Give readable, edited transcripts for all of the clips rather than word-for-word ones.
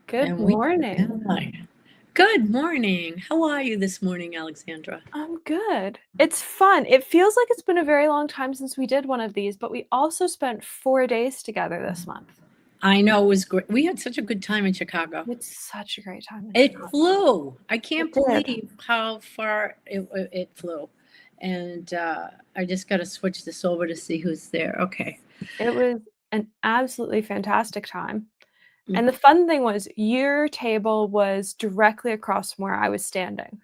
Good And we morning. Good morning. How are you this morning, Alexandra? I'm good. It's fun. It feels like it's been a very long time since we did one of these, but we also spent 4 days together this month. I know it was great. We had such a good time in Chicago. It's such a great time in It Chicago. flew. I It can't did. believe how far it flew. And I just got to switch this over to see who's there. Okay. It was an absolutely fantastic time. Mm. And the fun thing was your table was directly across from where I was standing.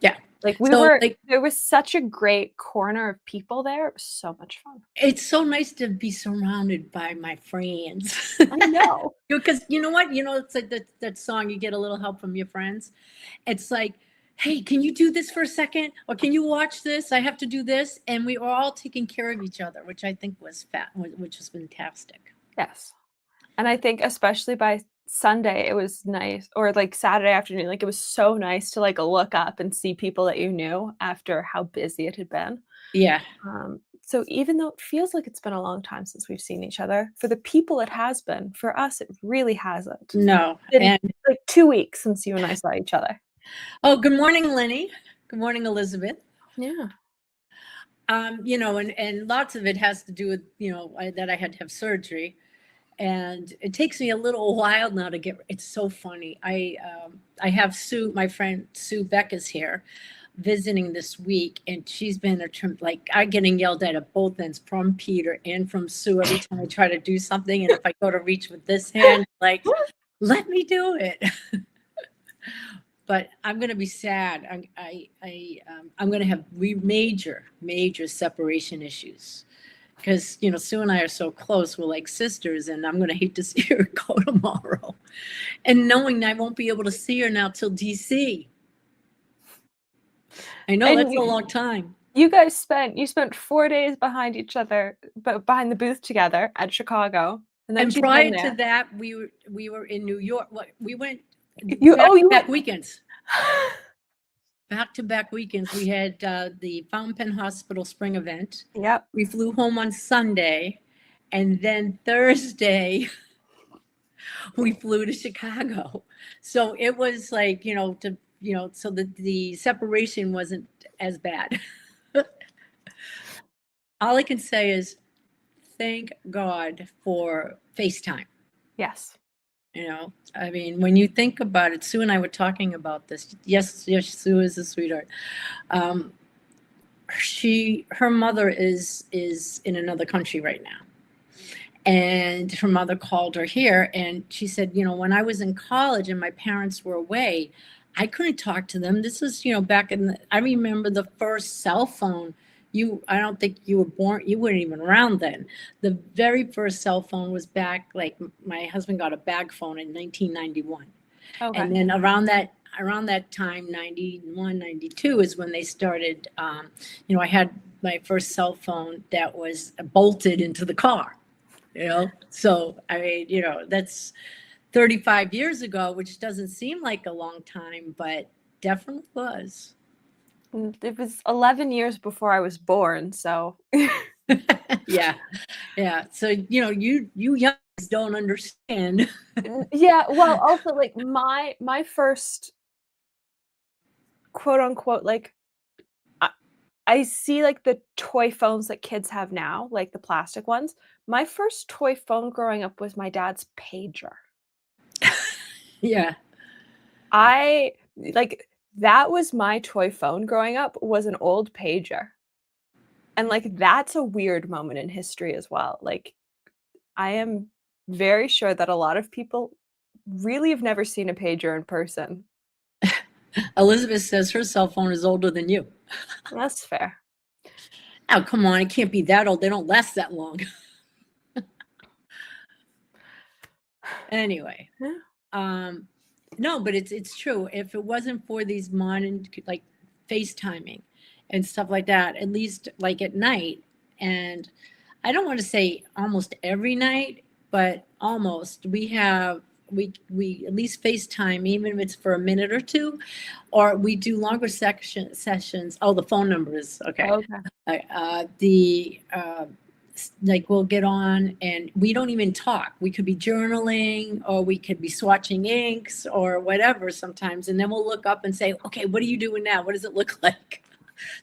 Yeah. Like So, like, there was such a great corner of people there. It was so much fun. it's so nice to be surrounded by my friends. I know. Because you know what? It's like that song, you get a little help from your friends. It's like, hey, can you do this for a second? Or can you watch this? I have to do this. And we were all taking care of each other, which I think which was fantastic. Yes. And I think especially by Sunday, it was nice, or like Saturday afternoon, like it was so nice to like look up and see people that you knew after how busy it had been. Yeah. So even though it feels like it's been a long time since we've seen each other, for the people it has been. For us, it really hasn't. No. It's been And like 2 weeks since you and I saw each other. good morning, Lenny. Good morning, Elizabeth. Yeah. And lots of it has to do with, that I had to have surgery. And it takes me a little while now to get. It's so funny. I have Sue, my friend Sue Beck is here visiting this week, and she's been like I'm getting yelled at both ends from Peter and from Sue every time I try to do something. And if I go to reach with this hand, like, let me do it. But I'm going to be sad. I'm going to have major separation issues because Sue and I are so close. We're like sisters, and I'm going to hate to see her go tomorrow, and knowing I won't be able to see her now till DC. I know And that's a long time. you guys spent 4 days behind each other, but behind the booth together at Chicago, and then And she's been prior to there. that, we were in New York. We went You you back went. weekends. Back-to-back weekends. We had the Fountain Pen Hospital spring event. Yep. We flew home on Sunday, and then Thursday we flew to Chicago. So it was like, so the separation wasn't as bad. All I can say is thank God for FaceTime. Yes. I mean, when you think about it, Sue and I were talking about this. Yes, Sue is a sweetheart. Um, her mother is in another country right now, and her mother called her here, and she said, when I was in college and my parents were away, I couldn't talk to them. This was, back I remember the first cell phone. I don't think you were born, you weren't even around then. The very first cell phone was back, like my husband got a bag phone in 1991. Okay. And then around that time, 91, 92 is when they started, I had my first cell phone that was bolted into the car, So, I mean, that's 35 years ago, which doesn't seem like a long time, but definitely was. It was 11 years before I was born, so. Yeah. Yeah. So, you youngsters don't understand. Yeah, well, also, like, my first quote unquote, like, I I see, like, the toy phones that kids have now, like the plastic ones. My first toy phone growing up was my dad's pager. Yeah. I like, that was my toy phone growing up, was an old pager. And, like, that's a weird moment in history as well. Like, I am very sure that a lot of people really have never seen a pager in person. Elizabeth says her cell phone is older than you. That's fair. Oh, come on. It can't be that old. They don't last that long. Anyway. Yeah. No, but it's true. If it wasn't for these modern, like, FaceTiming and stuff like that, at least like at night, and I don't want to say almost every night, but almost, we at least FaceTime, even if it's for a minute or two, or we do longer sessions. Oh, the phone number is okay. Okay. The like we'll get on and we don't even talk. We could be journaling or we could be swatching inks or whatever sometimes. And then we'll look up and say, okay, what are you doing now? What does it look like?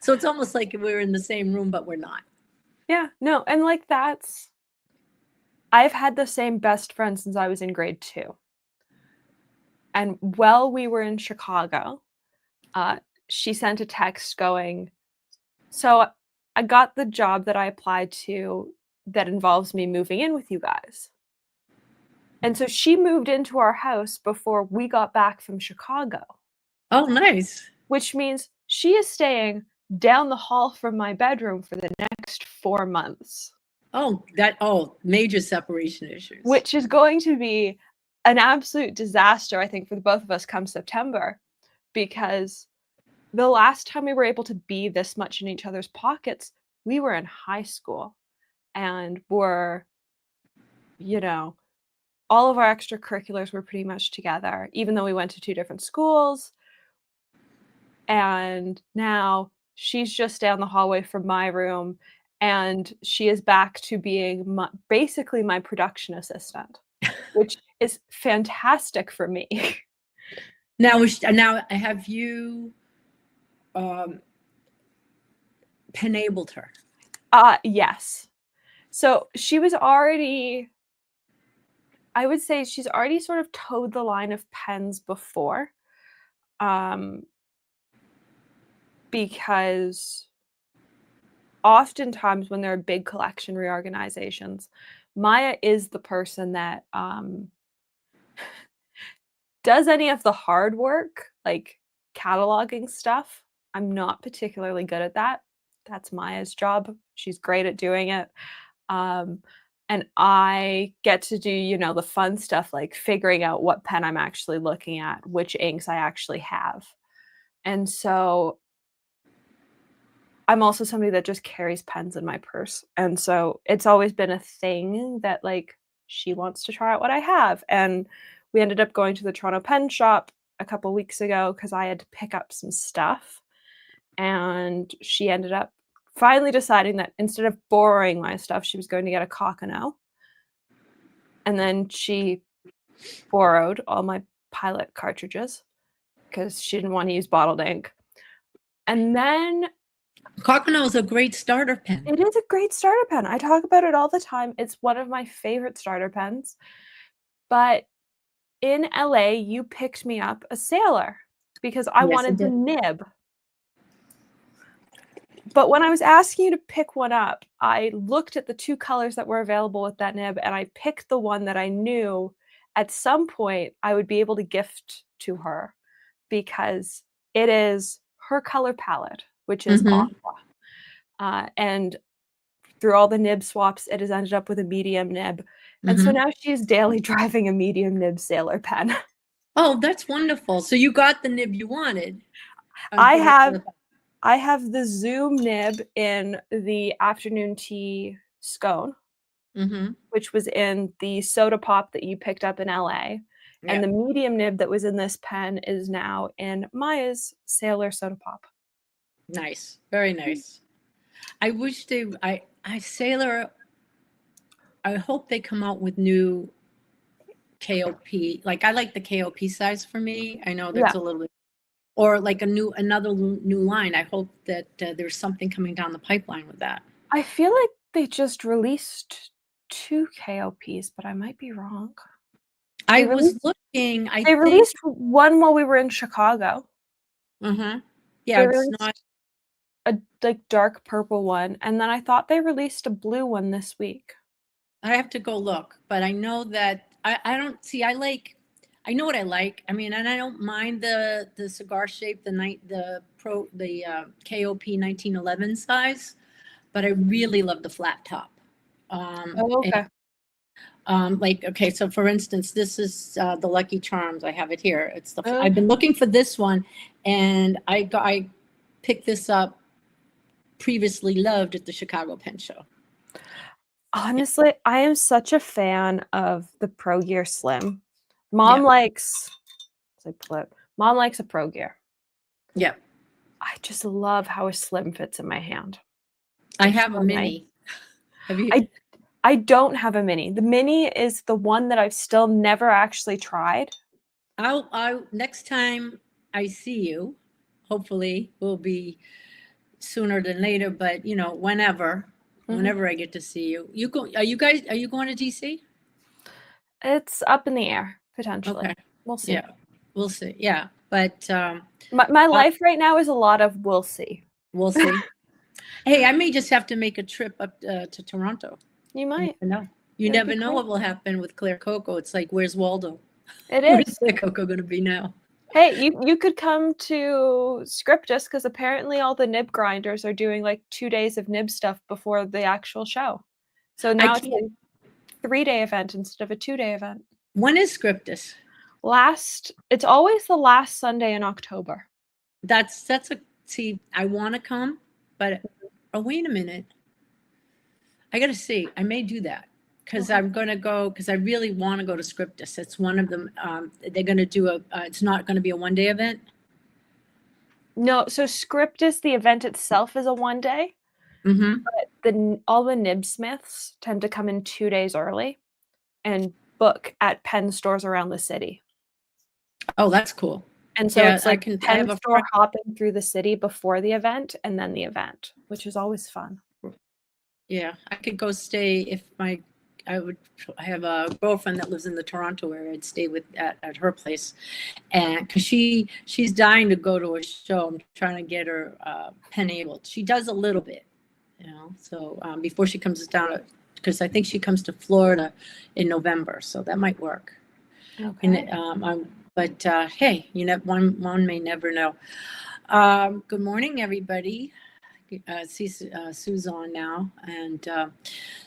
So it's almost like we're in the same room, but we're not. Yeah, no, and like I've had the same best friend since I was in grade 2. And while we were in Chicago, she sent a text going, "So I got the job that I applied to that involves me moving in with you guys." And so she moved into our house before we got back from Chicago, Oh, nice. which means she is staying down the hall from my bedroom for the next 4 months. Oh, major separation issues. Which is going to be an absolute disaster, I think, for the both of us come September, because the last time we were able to be this much in each other's pockets, we were in high school and were, you know, all of our extracurriculars were pretty much together, even though we went to 2 different schools. And now she's just down the hallway from my room, and she is back to being basically my production assistant, which is fantastic for me. Now, have you penabled her? Yes. So she was already, I would say she's already sort of towed the line of pens before. Because oftentimes when there are big collection reorganizations, Maya is the person that does any of the hard work, like cataloging stuff. I'm not particularly good at that. That's Maya's job. She's great at doing it. And I get to do, the fun stuff like figuring out what pen I'm actually looking at, which inks I actually have. And so I'm also somebody that just carries pens in my purse. And so it's always been a thing that like she wants to try out what I have. And we ended up going to the Toronto Pen Shop a couple weeks ago because I had to pick up some stuff. And she ended up finally deciding that instead of borrowing my stuff, she was going to get a Coco. And then she borrowed all my Pilot cartridges because she didn't want to use bottled ink. And then Coconut is a great starter pen. it is a great starter pen. I talk about it all the time. It's one of my favorite starter pens. But in LA, you picked me up a Sailor because I wanted the nib. But when I was asking you to pick one up, I looked at the 2 colors that were available with that nib, and I picked the one that I knew at some point I would be able to gift to her because it is her color palette, which is aqua. And through all the nib swaps, it has ended up with a medium nib. And so now she's daily driving a medium nib Sailor pen. Oh, that's wonderful. So you got the nib you wanted. I have the Zoom nib in the afternoon tea scone, which was in the soda pop that you picked up in LA. And the medium nib that was in this pen is now in Maya's Sailor soda pop. Nice. Very nice. I wish Sailor, I hope they come out with new KOP. Like I like the KOP size for me. I know that's a little bit, or like another new line. I hope that there's something coming down the pipeline with that. I feel like they just released 2 KOPs, but I might be wrong. I was looking. They released one while we were in Chicago. Yeah, it's not a like dark purple one, and then I thought they released a blue one this week. I have to go look, but I know that I don't see. I know what I like. I mean, and I don't mind the cigar shape, the KOP 1911 size, but I really love the flat top. Okay. Okay, so for instance, this is the Lucky Charms. I have it here. It's I've been looking for this one, and I picked this up. Previously loved at the Chicago Pen Show. Honestly, I am such a fan of the Pro Gear Slim. Mom likes a Pro Gear. Yeah. I just love how a Slim fits in my hand. I have a mini. Have you? I don't have a mini. The mini is the one that I've still never actually tried. I'll next time I see you, hopefully will be sooner than later, but you know, whenever I get to see you. Are you going to DC? It's up in the air, potentially. Okay. We'll see. Yeah, we'll see. Yeah, but My life right now is a lot of we'll see. we'll see. Hey, I may just have to make a trip up to Toronto. You You might. never know. You That'd be never know great. what will happen with Claire Coco. It's like, where's Waldo? It Where's is. Claire Coco going to be now? Hey, you could come to Scriptus because apparently all the nib grinders are doing like 2 days of nib stuff before the actual show. So I now it's can't. a 3-day event instead of a 2-day event. When is Scriptus? It's always the last Sunday in October. That's a see. I want to come, but oh wait a minute. I got to see. I may do that because Okay. I'm going to go because I really want to go to Scriptus. It's one of them. They're going to do a. It's not going to be a 1-day event. No, so Scriptus, the event itself is a 1-day, Mm-hmm. but all the nibsmiths tend to come in 2 days early and book at pen stores around the city. Oh, that's cool. And so Yeah, it's like I pen have a store friend. hopping through the city before the event and then the event, which is always fun. Yeah, I could go stay if my. I have a girlfriend that lives in the Toronto area. I'd stay at her place, and because she's dying to go to a show. I'm trying to get her pen able. She does a little bit, you know. So before she comes down, because I think she comes to Florida in November, so that might work. Okay. And but hey, you know, one may never know. Good morning, everybody. See, Sue's on now, and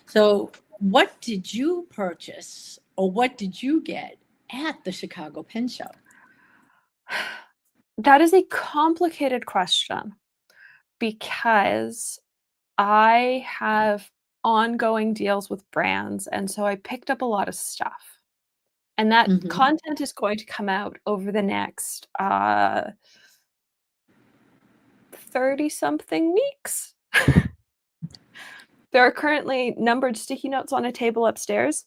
so what did you purchase, or what did you get at the Chicago Pen Show? That is a complicated question because I have ongoing deals with brands, and so I picked up a lot of stuff. And that Mm-hmm. content is going to come out over the next 30-something weeks. There are currently numbered sticky notes on a table upstairs,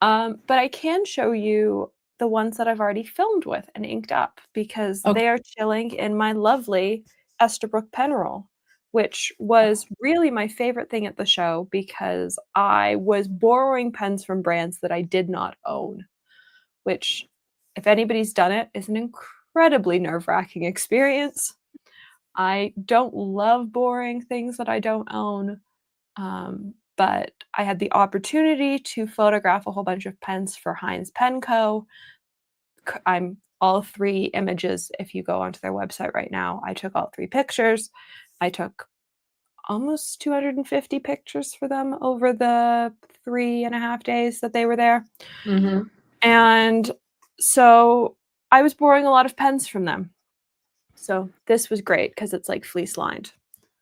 but I can show you the ones that I've already filmed with and inked up because Okay. they are chilling in my lovely Estabrook pen roll, which was really my favorite thing at the show because I was borrowing pens from brands that I did not own, which, if anybody's done it, is an incredibly nerve-wracking experience. I don't love borrowing things that I don't own, but I had the opportunity to photograph a whole bunch of pens for Heinz Pen Co. I'm all 3 images. If you go onto their website right now, I took all 3 pictures. I took almost 250 pictures for them over the 3.5 days that they were there. Mm-hmm. And so I was borrowing a lot of pens from them. So this was great because it's like fleece lined.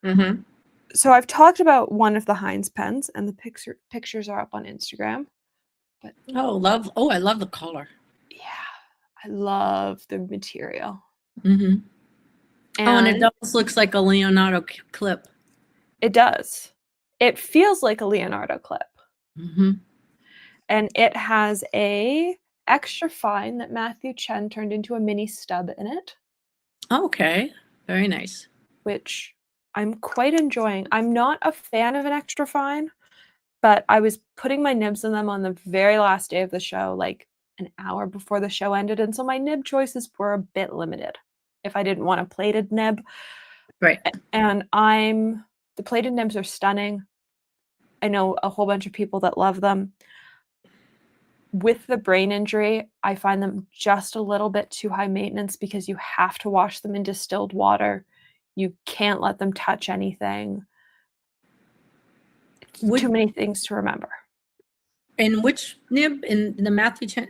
Mm-hmm. So I've talked about one of the Heinz pens, and the pictures are up on Instagram. But Oh, I love the color. yeah, I love the material. Mm-hmm. And it And almost looks like a Leonardo clip. it does. It feels like a Leonardo clip. Mm-hmm. And it has a extra fine that Matthew Chen turned into a mini stub in it. Okay, very nice. Which I'm quite enjoying. I'm not a fan of an extra fine, but I was putting my nibs in them on the very last day of the show, like an hour before the show ended, and so my nib choices were a bit limited if I didn't want a plated nib. Right. And the plated nibs are stunning. I know a whole bunch of people that love them. With the brain injury, I find them just a little bit too high maintenance because you have to wash them in distilled water. You can't let them touch anything. It's too many things to remember. In which nib? In the Matthew Chen?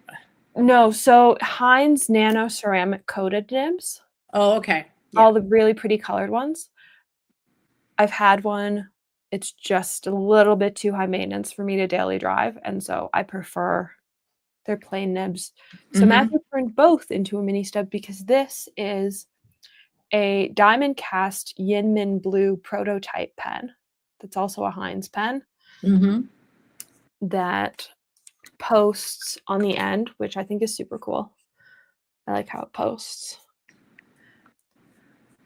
No, so Heinz Nano ceramic coated nibs. Oh, okay. Yeah. All the really pretty colored ones. I've had one. It's just a little bit too high maintenance for me to daily drive, and so I prefer their plain nibs. So Matthew turned both into a mini stub because this is a diamond cast Yin Min Blue prototype pen that's also a Heinz pen. that posts on the end, which I think is super cool. I like how it posts.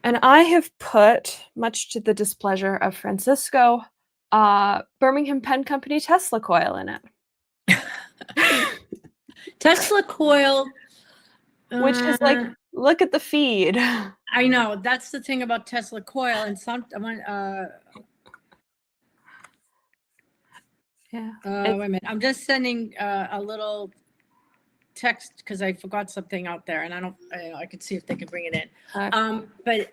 And I have put, much to the displeasure of Francisco, Birmingham Pen Company Tesla coil in it. Tesla coil. Which is like, look at the feed. I know, that's the thing about Tesla coil, and Yeah. wait a minute. I'm just sending a little text because I forgot something out there, and I could see if they can bring it in. But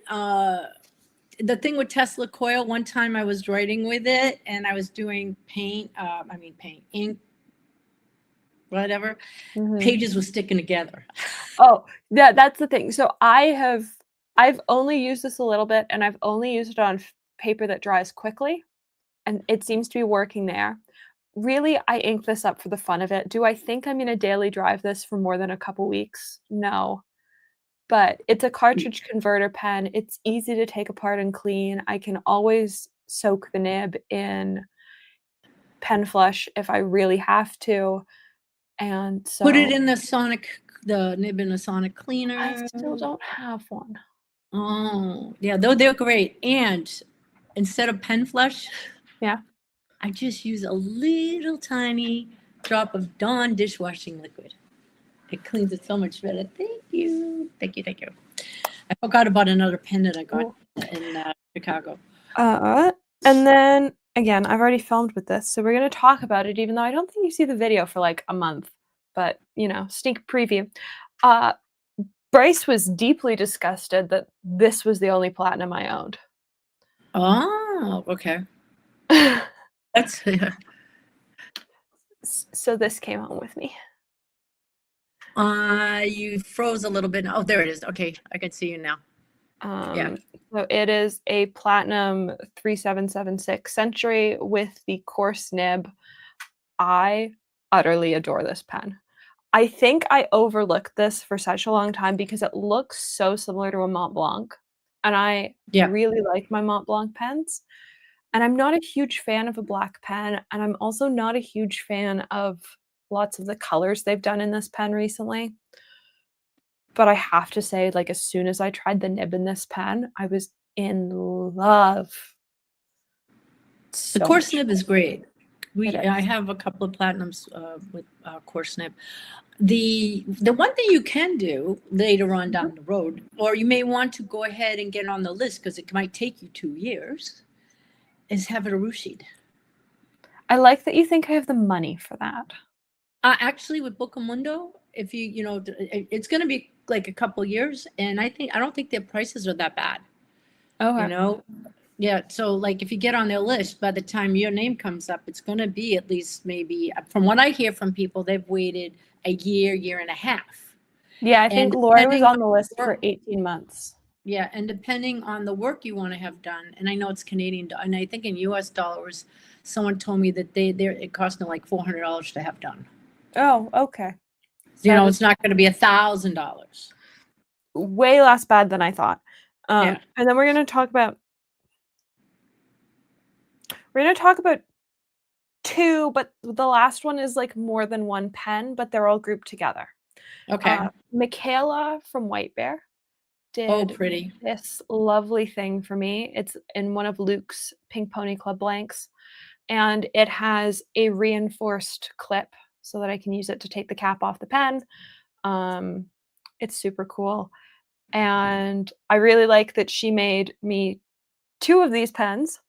the thing with Tesla coil, one time I was writing with it and I was doing paint, ink, whatever. Pages were sticking together. Oh, yeah, that's the thing. So I've only used this a little bit, and I've only used it on paper that dries quickly, and it seems to be working there. Really, I ink this up for the fun of it. Do I think I'm gonna daily drive this for more than a couple weeks? No. But it's a cartridge converter pen. It's easy to take apart and clean. I can always soak the nib in pen flush if I really have to. And so Put it in the nib in the sonic cleaner. I still don't have one. Oh, yeah, they're great. And instead of pen flush, yeah, I just use a little tiny drop of Dawn dishwashing liquid. It cleans it so much better. Thank you. Thank you. Thank you. I forgot about another pen that I got in Chicago. And then again, I've already filmed with this, so we're going to talk about it, even though I don't think you see the video for like a month. But, sneak preview. Bryce was deeply disgusted that this was the only platinum I owned. Oh, okay. That's So this came home with me. You froze a little bit. Oh, there it is. Okay, I can see you now. Yeah. So it is a platinum 3776 Century with the coarse nib. I utterly adore this pen. I think I overlooked this for such a long time because it looks so similar to a Mont Blanc, and I really like my Mont Blanc pens. And I'm not a huge fan of a black pen, and I'm also not a huge fan of lots of the colors they've done in this pen recently. But I have to say, like, as soon as I tried the nib in this pen, I was in love. The coarse nib is great. I have a couple of platinums with coarse nib. The one thing you can do later on down the road, or you may want to go ahead and get on the list because it might take you 2 years, is have it urushied. I like that you think I have the money for that. Actually, with Bocamundo, if it's going to be like a couple years, and I don't think their prices are that bad. Okay. Yeah. So like if you get on their list, by the time your name comes up, it's going to be at least maybe, from what I hear from people, they've waited a year and a half. Yeah, I think Laura was on the list for 18 months. Yeah, and depending on the work you want to have done, and I know it's Canadian, and I think in US dollars, someone told me that it cost them like $400 to have done. Oh, okay. It's not going to be $1,000. Way less bad than I thought. And then we're going to talk about two, but the last one is like more than one pen, but they're all grouped together. Okay. Michaela from White Bear did this lovely thing for me. It's in one of Luke's Pink Pony Club blanks, and it has a reinforced clip so that I can use it to take the cap off the pen. It's super cool. And I really like that she made me 2 of these pens.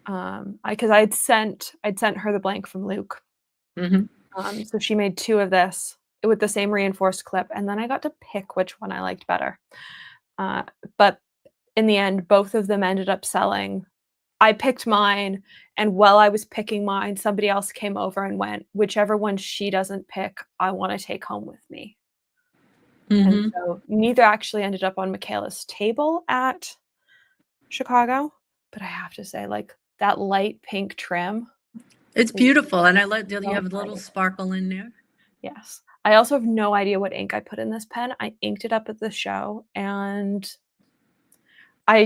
Because I'd sent her the blank from Luke. So she made 2 of this with the same reinforced clip, and then I got to pick which one I liked better. But in the end, both of them ended up selling. I picked mine, and while I was picking mine, somebody else came over and went, whichever one she doesn't pick, I want to take home with me. And so neither actually ended up on Michaela's table at Chicago, but I have to say, like, that light pink trim. It's beautiful, and I like you have a little sparkle in there. Yes. I also have no idea what ink I put in this pen. I inked it up at the show, and I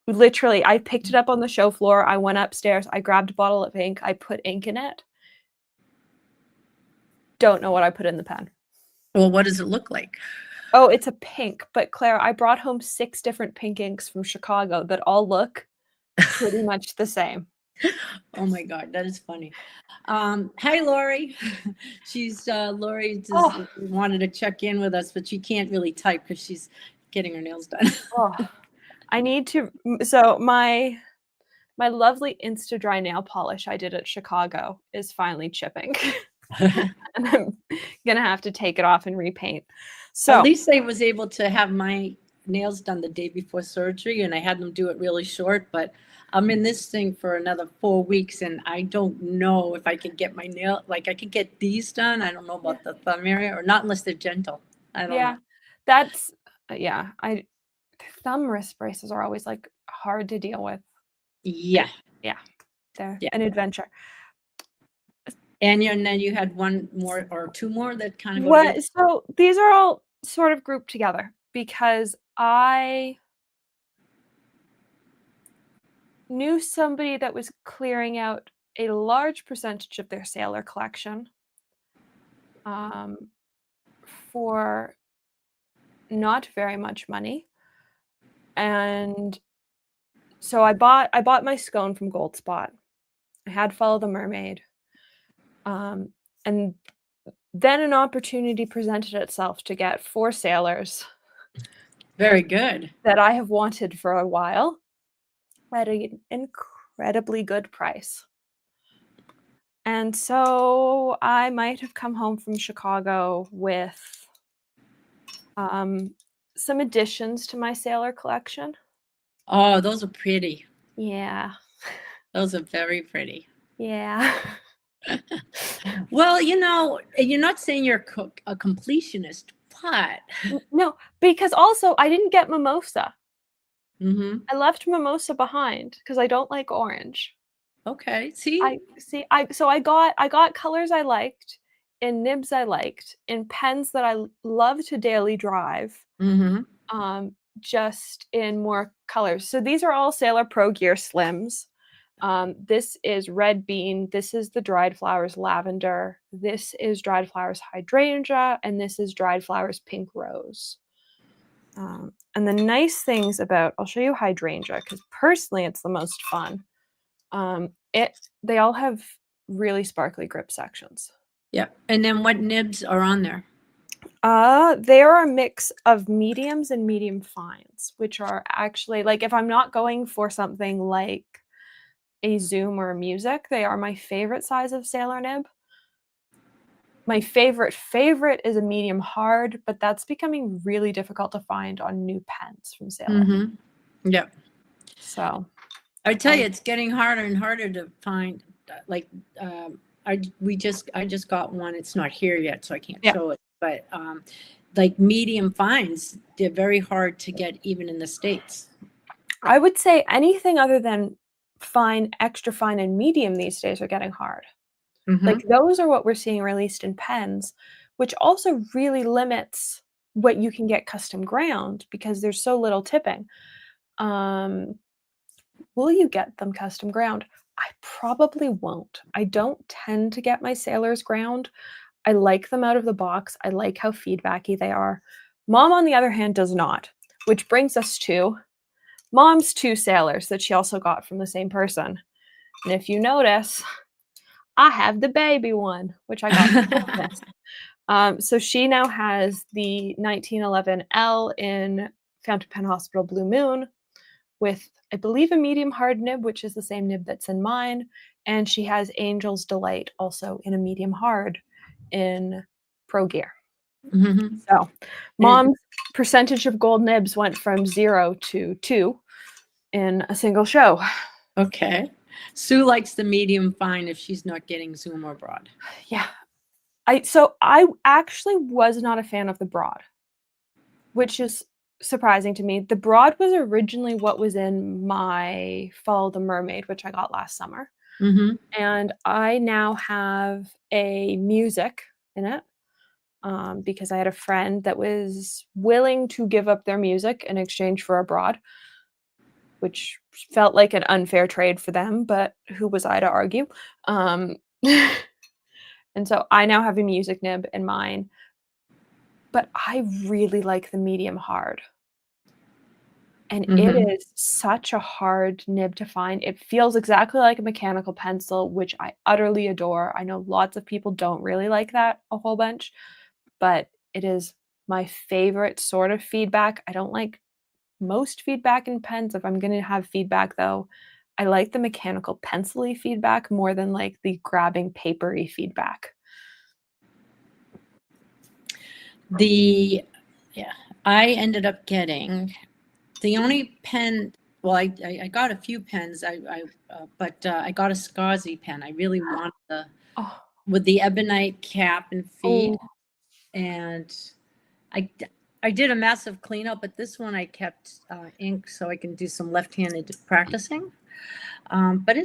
Literally, I picked it up on the show floor, I went upstairs, I grabbed a bottle of ink, I put ink in it. Don't know what I put in the pen. Well, what does it look like? Oh, it's a pink, but Claire, I brought home 6 different pink inks from Chicago that all look pretty much the same. Oh my God, that is funny. Hi, Lori. Lori just Oh. wanted to check in with us, but she can't really type because she's getting her nails done. Oh, I need to so my lovely Insta-Dry nail polish I did at Chicago is finally chipping, and I'm gonna have to take it off and repaint. At So least I was able to have my nails done the day before surgery, and I had them do it really short, but I'm in this thing for another 4 weeks, and I don't know if I can get my like, I could get these done. I don't know yeah, about the thumb area, or not unless they're gentle. I don't know. yeah, that's yeah, thumb wrist braces are always, like, hard to deal with. Yeah, Yeah, they're yeah. an adventure. And then you had one more or two more that kind of go What together? so these are all sort of grouped together because I knew somebody that was clearing out a large percentage of their sailor collection, um, for not very much money, and so I bought my scone from Goldspot. I had Follow the Mermaid, um, and then an opportunity presented itself to get 4 sailors Very good. that I have wanted for a while at an incredibly good price. And so I might have come home from Chicago with some additions to my sailor collection. Oh, those are pretty. Yeah. Those are very pretty. Yeah. Well, you're not saying you're a completionist, but No, because also I didn't get mimosa. hmm I left mimosa behind because I don't like orange. okay. See, I see I got colors I liked, in nibs I liked, in pens that I love to daily drive, hmm just in more colors. So these are all Sailor Pro Gear Slims. This is red bean, this is the dried flowers lavender, this is dried flowers hydrangea, and this is dried flowers pink rose. And the nice things about I'll show you hydrangea because personally it's the most fun. It they all have really sparkly grip sections. yeah. And then what nibs are on there? They are a mix of mediums and medium fines, which are actually like if I'm not going for something like a Zoom or a music, they are my favorite size of sailor nib. My favorite is a medium hard, but that's becoming really difficult to find on new pens from Sailor. hmm Yeah. So, I tell you, um, it's getting harder and harder to find. Like, I just got one. It's not here yet, so I can't yeah, show it. But like medium fines, they're very hard to get even in the States. I would say anything other than fine, extra fine, and medium these days are getting hard. Like, hmm those are what we're seeing released in pens, which also really limits what you can get custom ground because there's so little tipping. Um, will you get them custom ground? I probably won't. I don't tend to get my sailors ground. I like them out of the box. I like how feedbacky they are. Mom, on the other hand, does not, which brings us to Mom's 2 sailors that she also got from the same person. And if you notice, I have the baby one, which I got for Christmas. So she now has the 1911 L in Fountain Pen Hospital Blue Moon with, I believe, a medium hard nib, which is the same nib that's in mine. And she has Angel's Delight also in a medium hard in Pro Gear. hmm So And mom's percentage of gold nibs went from 0 to 2 in a single show. okay, Sue likes the medium fine if she's not getting Zoom or broad. Yeah. I actually was not a fan of the broad, which is surprising to me. The broad was originally what was in my Follow the Mermaid, which I got last summer. hmm And I now have a music in it, because I had a friend that was willing to give up their music in exchange for a broad. which felt like an unfair trade for them, but who was I to argue? Um, and so I now have a music nib in mine, but I really like the medium hard. And it Mhm. is such a hard nib to find. It feels exactly like a mechanical pencil, which I utterly adore. I know lots of people don't really like that a whole bunch, but it is my favorite sort of feedback. I don't like most feedback in pens. If I'm gonna have feedback though, I like the mechanical pencil-y feedback more than like the grabbing papery feedback. The Yeah, I ended up getting the only pen. Well, I got a few pens. But I got a Scozzy pen. I really wanted the Oh, with the ebonite cap and feed, oh, and I I did a massive cleanup. But this one I kept ink so I can do some left-handed practicing. But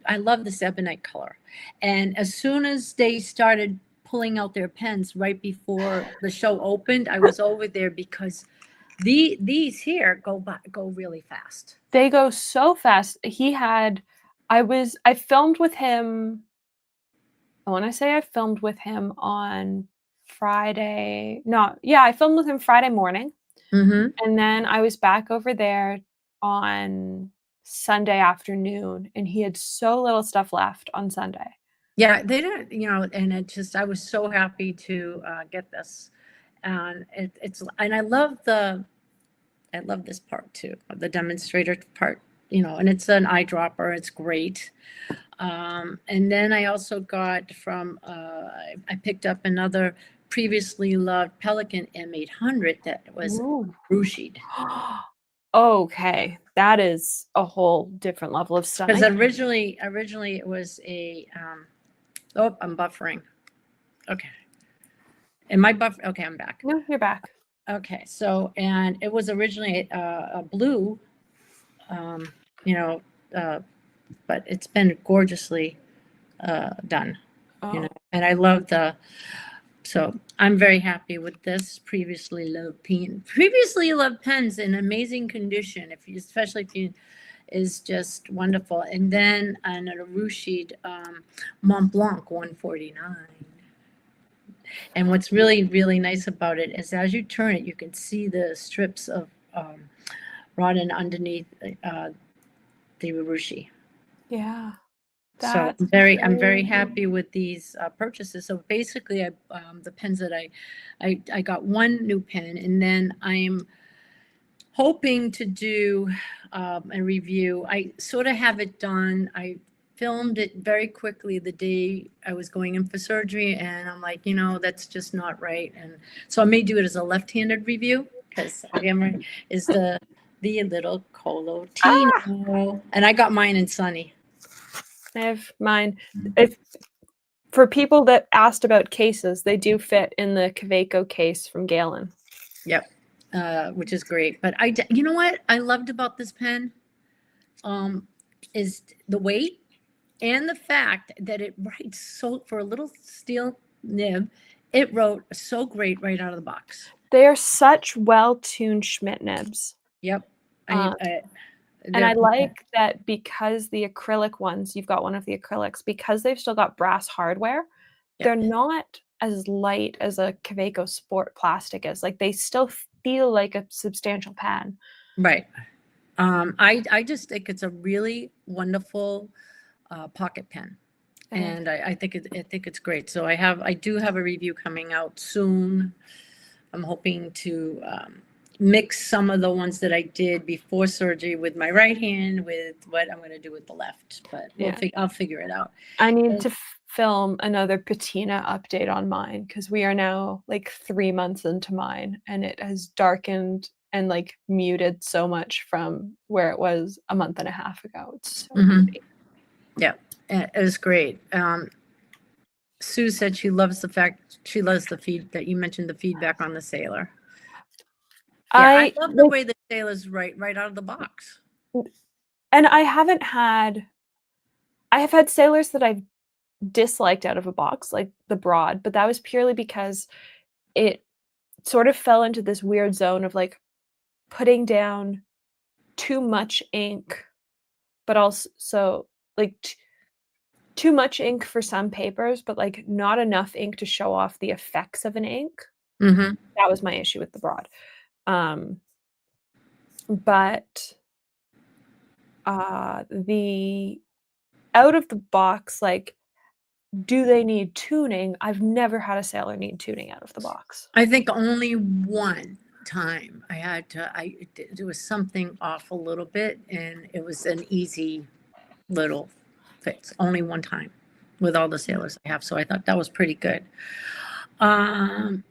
I love this ebonite color. And as soon as they started pulling out their pens right before the show opened, I was over there because these here go really fast. they go so fast. I filmed with him. I wanna say I filmed with him on Friday. No, yeah, I filmed with him Friday morning, Mm-hmm. and then I was back over there on Sunday afternoon, and he had so little stuff left on Sunday. Yeah, they didn't, and I was so happy to get this, and and I love this part too, the demonstrator part, and it's an eyedropper. It's great. And then I also got I picked up another previously loved Pelican M800 that was Ooh. ruchied. Okay, that is a whole different level of Because stunning. originally it was oh, I'm buffering. Okay. Am I buff? Okay, I'm back. No, you're back. Okay, so, and it was originally a blue, um, you know, uh, but it's been gorgeously done, Oh, and I love so I'm very happy with this previously loved pens in amazing condition, especially if you is just wonderful. And then an Arushid Mont Blanc 149. And what's really, really nice about it is as you turn it, you can see the strips of rodden underneath the Urushi. yeah, So that's I'm very crazy. happy with these purchases. So basically, the pens that I got one new pen, and then I'm hoping to do a review. I sort of have it done. I filmed it very quickly the day I was going in for surgery, and I'm like, that's just not right. And so I may do it as a left-handed review because again, is the little Colo Ah! Tino, and I got mine in Sunny. I have mine. If for people that asked about cases, they do fit in the Kaweco case from Galen. Yep, which is great. But you know what I loved about this pen, is the weight and the fact that it writes so for a little steel nib, it wrote so great right out of the box. They are such well-tuned Schmidt nibs. Yep, Um, I and I they're like that because the acrylic ones, you've got one of the acrylics, because they've still got brass hardware, yeah, they're not as light as a Kaweco Sport plastic is. Like, they still feel like a substantial pen. right. I just think it's a really wonderful pocket pen, It is. and I think it's great. So I do have a review coming out soon. I'm hoping to mix some of the ones that I did before surgery with my right hand with what I'm going to do with the left, but Yeah. I'll figure it out. I need to film another patina update on mine because we are now like 3 months into mine, and it has darkened and like muted so much from where it was a month and a half ago. It's so Mhm. pretty. Yeah, it was great. Sue said she loves the feed that you mentioned the feedback on the sailor. Yeah, I I love the like, way the sailor's right out of the box. and I have had sailors that I've disliked out of a box, like the broad, but that was purely because it sort of fell into this weird zone of like putting down too much ink, but also like too much ink for some papers, but like not enough ink to show off the effects of an ink. Mhm. That was my issue with the broad. Um, but the out of the box, like, do they need tuning? I've never had a sailor need tuning out of the box. I think only one time there was something off a little bit, and it was an easy little fix. Only one time with all the sailors I have, so I thought that was pretty good. Um,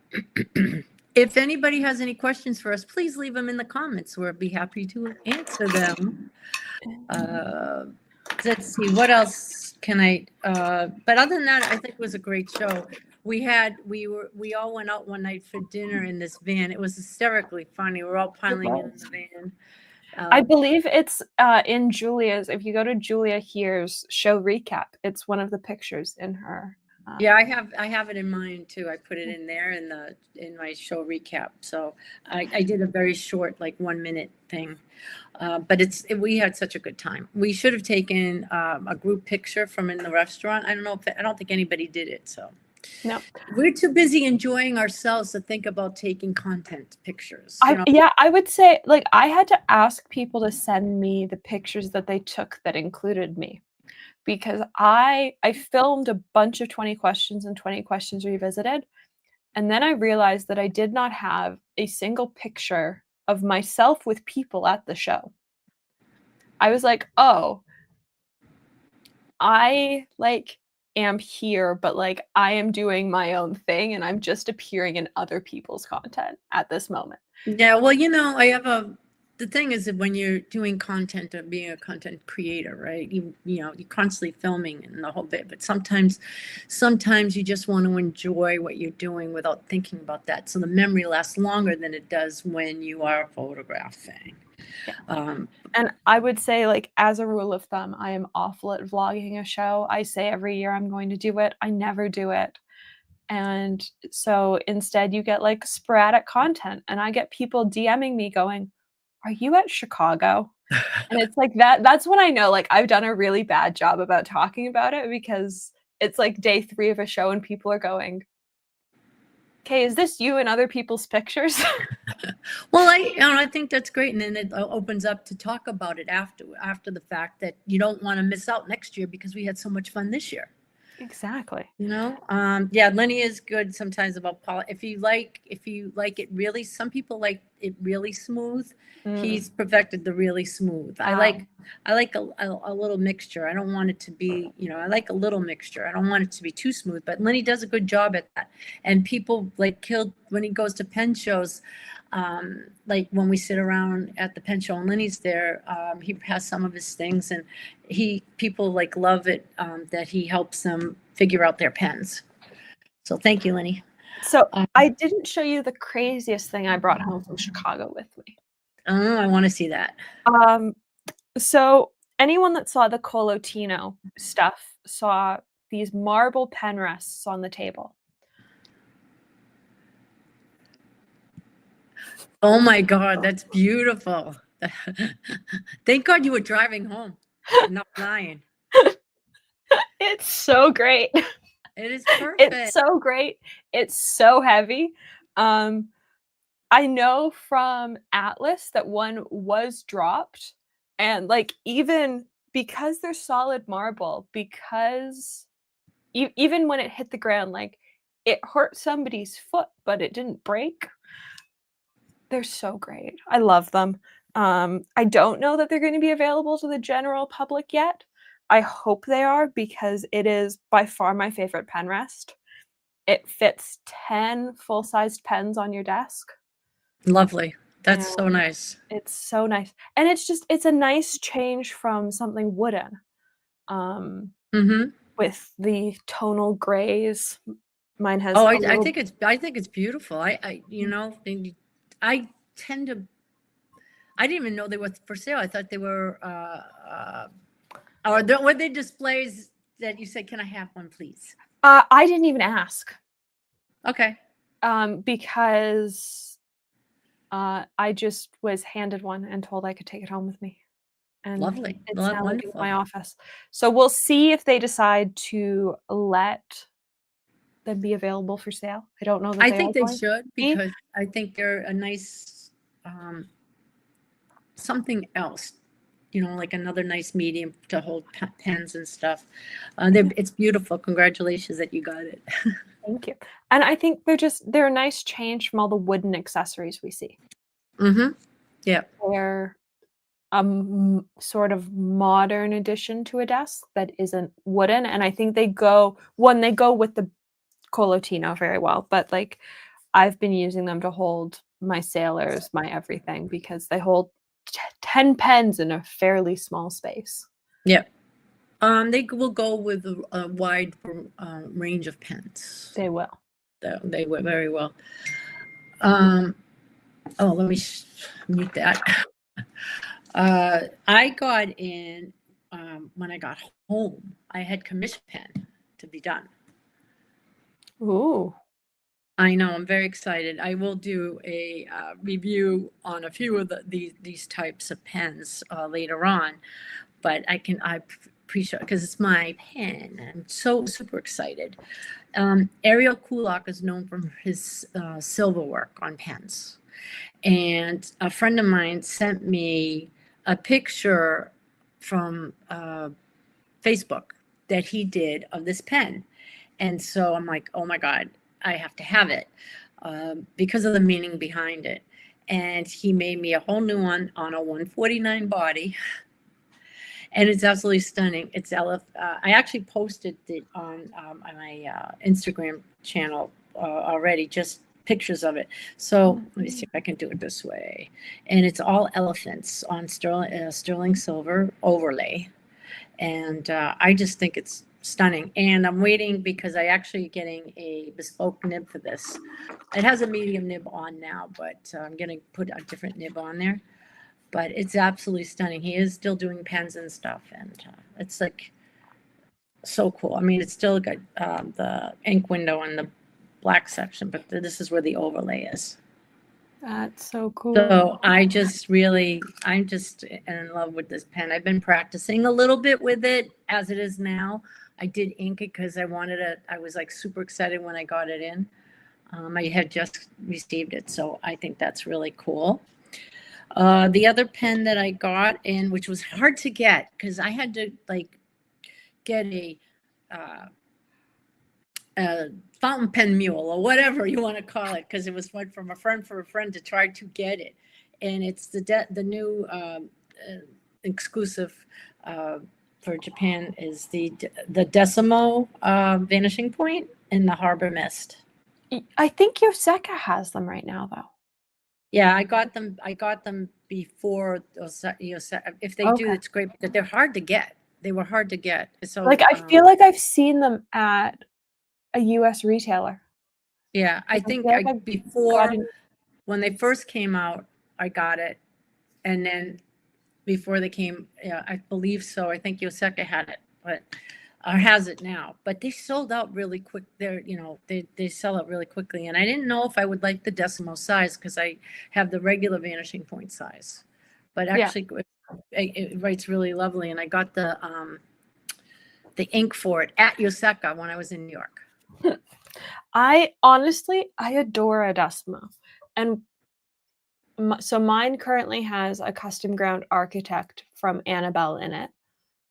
if anybody has any questions for us, please leave them in the comments. We'll be happy to answer them. Let's see, what else can but other than that, I think it was a great show. We all went out one night for dinner in this van. It was hysterically funny. We're all piling in the van. I believe it's in Julia's. If you go to Julia Here's show recap, it's one of the pictures in her. Yeah, I have it in mind too. I put it in there in my show recap. So I did a very short, like 1 minute thing. But we had such a good time. We should have taken a group picture from in the restaurant. I don't think anybody did it. So No, we're too busy enjoying ourselves to think about taking content pictures. yeah, I would say, like, I had to ask people to send me the pictures that they took that included me, because I filmed a bunch of 20 questions and 20 questions revisited, and then I realized that I did not have a single picture of myself with people at the show. I was like, oh, I like am here, but like I am doing my own thing and I'm just appearing in other people's content at this moment. Yeah, well, the thing is that when you're doing content or being a content creator, right? You're constantly filming and the whole bit, but sometimes you just want to enjoy what you're doing without thinking about that. So the memory lasts longer than it does when you are photographing. Yeah. And I would say, like, as a rule of thumb, I am awful at vlogging a show. I say every year I'm going to do it. I never do it. And so instead you get like sporadic content, and I get people DMing me going, "Are you at Chicago?" And it's like that's when I know, like, I've done a really bad job about talking about it, because it's like day 3 of a show and people are going, "Okay, is this you and other people's pictures?" Well, I think that's great, and then it opens up to talk about it after the fact, that you don't want to miss out next year because we had so much fun this year. Exactly. Yeah, Lenny is good sometimes about if you like it really, some people like it really smooth. He's perfected the really smooth. I like a little mixture. I don't want it to be, I like a little mixture. I don't want it to be too smooth, but Lenny does a good job at that. And people like killed when he goes to pen shows. Like when we sit around at the pen show and Lenny's there, he has some of his things, and people like love it, that he helps them figure out their pens. So thank you, Lenny. So I didn't show you the craziest thing I brought home from Chicago with me. Oh, I want to see that. So anyone that saw the Colotino stuff saw these marble pen rests on the table. Oh my God, that's beautiful. Thank God you were driving home, not lying. It's so great. It is perfect. It's so great. It's so heavy. I know from Atlas that one was dropped, and like, even because they're solid marble, because even when it hit the ground, like, it hurt somebody's foot, but it didn't break. They're so great. I love them. I don't know that they're going to be available to the general public yet. I hope they are, because it is by far my favorite pen rest. It fits 10 full-sized pens on your desk. Lovely. That's so nice. It's so nice. And it's a nice change from something wooden. With the tonal grays. Mine has I think it's beautiful. I tend to, I didn't even know they were for sale. I thought they were were they displays that you said, "Can I have one, please?" I didn't even ask. Okay. Because I just was handed one and told I could take it home with me, and Lovely. it's Well, now living in my wonderful. office. So we'll see if they decide to let them be available for sale. I don't know that I they are think they going to should, be. because I think they're a nice, um, something else, like another nice medium to hold pens and stuff. Yeah, It's beautiful. Congratulations that you got it. thank you. And I think they're a nice change from all the wooden accessories we see. Mm-hmm. Yeah. They're a sort of modern addition to a desk that isn't wooden, and I think they go with the Colotino very well, but, like, I've been using them to hold my sailors, my everything, because they hold 10 pens in a fairly small space. Yeah. They will go with a wide range of pens. They will. They were very well. Um, oh, let me mute that. I got in when I got home. I had commission pen to be done. Ooh. I know, I'm very excited. I will do a review on a few of these types of pens later on, but I appreciate, because it's my pen. I'm so super excited. Ariel Kulak is known for his silver work on pens. And a friend of mine sent me a picture from Facebook that he did of this pen. And so I'm like, oh my God, I have to have it because of the meaning behind it. And he made me a whole new one on a 149 body. And it's absolutely stunning. I actually posted it on my Instagram channel already, just pictures of it. So let me see if I can do it this way. And it's all elephants on sterling silver overlay. And I just think it's stunning. And I'm waiting because I actually getting a bespoke nib for this. It has a medium nib on now, but I'm going to put a different nib on there. But it's absolutely stunning. He is still doing pens and stuff, and it's like so cool. I mean, it's still got the ink window and the black section, but this is where the overlay is. That's so cool. So I'm just in love with this pen. I've been practicing a little bit with it as it is now. I did ink it because I was like super excited when I got it in. I had just received it, so I think that's really cool. The other pen that I got in, which was hard to get because I had to like get uh, a fountain pen mule or whatever you want to call it, because it was one from a friend for a friend to try to get it. And it's the new exclusive for Japan is the Decimo Vanishing Point in the Harbor Mist. I think Yoseka has them right now, though. Yeah, I got them. I got them before. If they do, Okay. it's great, but they're hard to get. They were hard to get. So, Like, I feel like I've seen them at a US retailer. yeah, I 'Cause I think feel like I've before gotten when they first came out, I got it, and then before they came, yeah, I believe so. I think Yoseka had it, but or has it now. But they sold out really quick. They sell out really quickly, and I didn't know if I would like the decimal size because I have the regular vanishing point size. But yeah. actually, it writes really lovely, and I got the ink for it at Yoseka when I was in New York. I adore a Decimo, and so mine currently has a custom ground architect from Annabelle in it,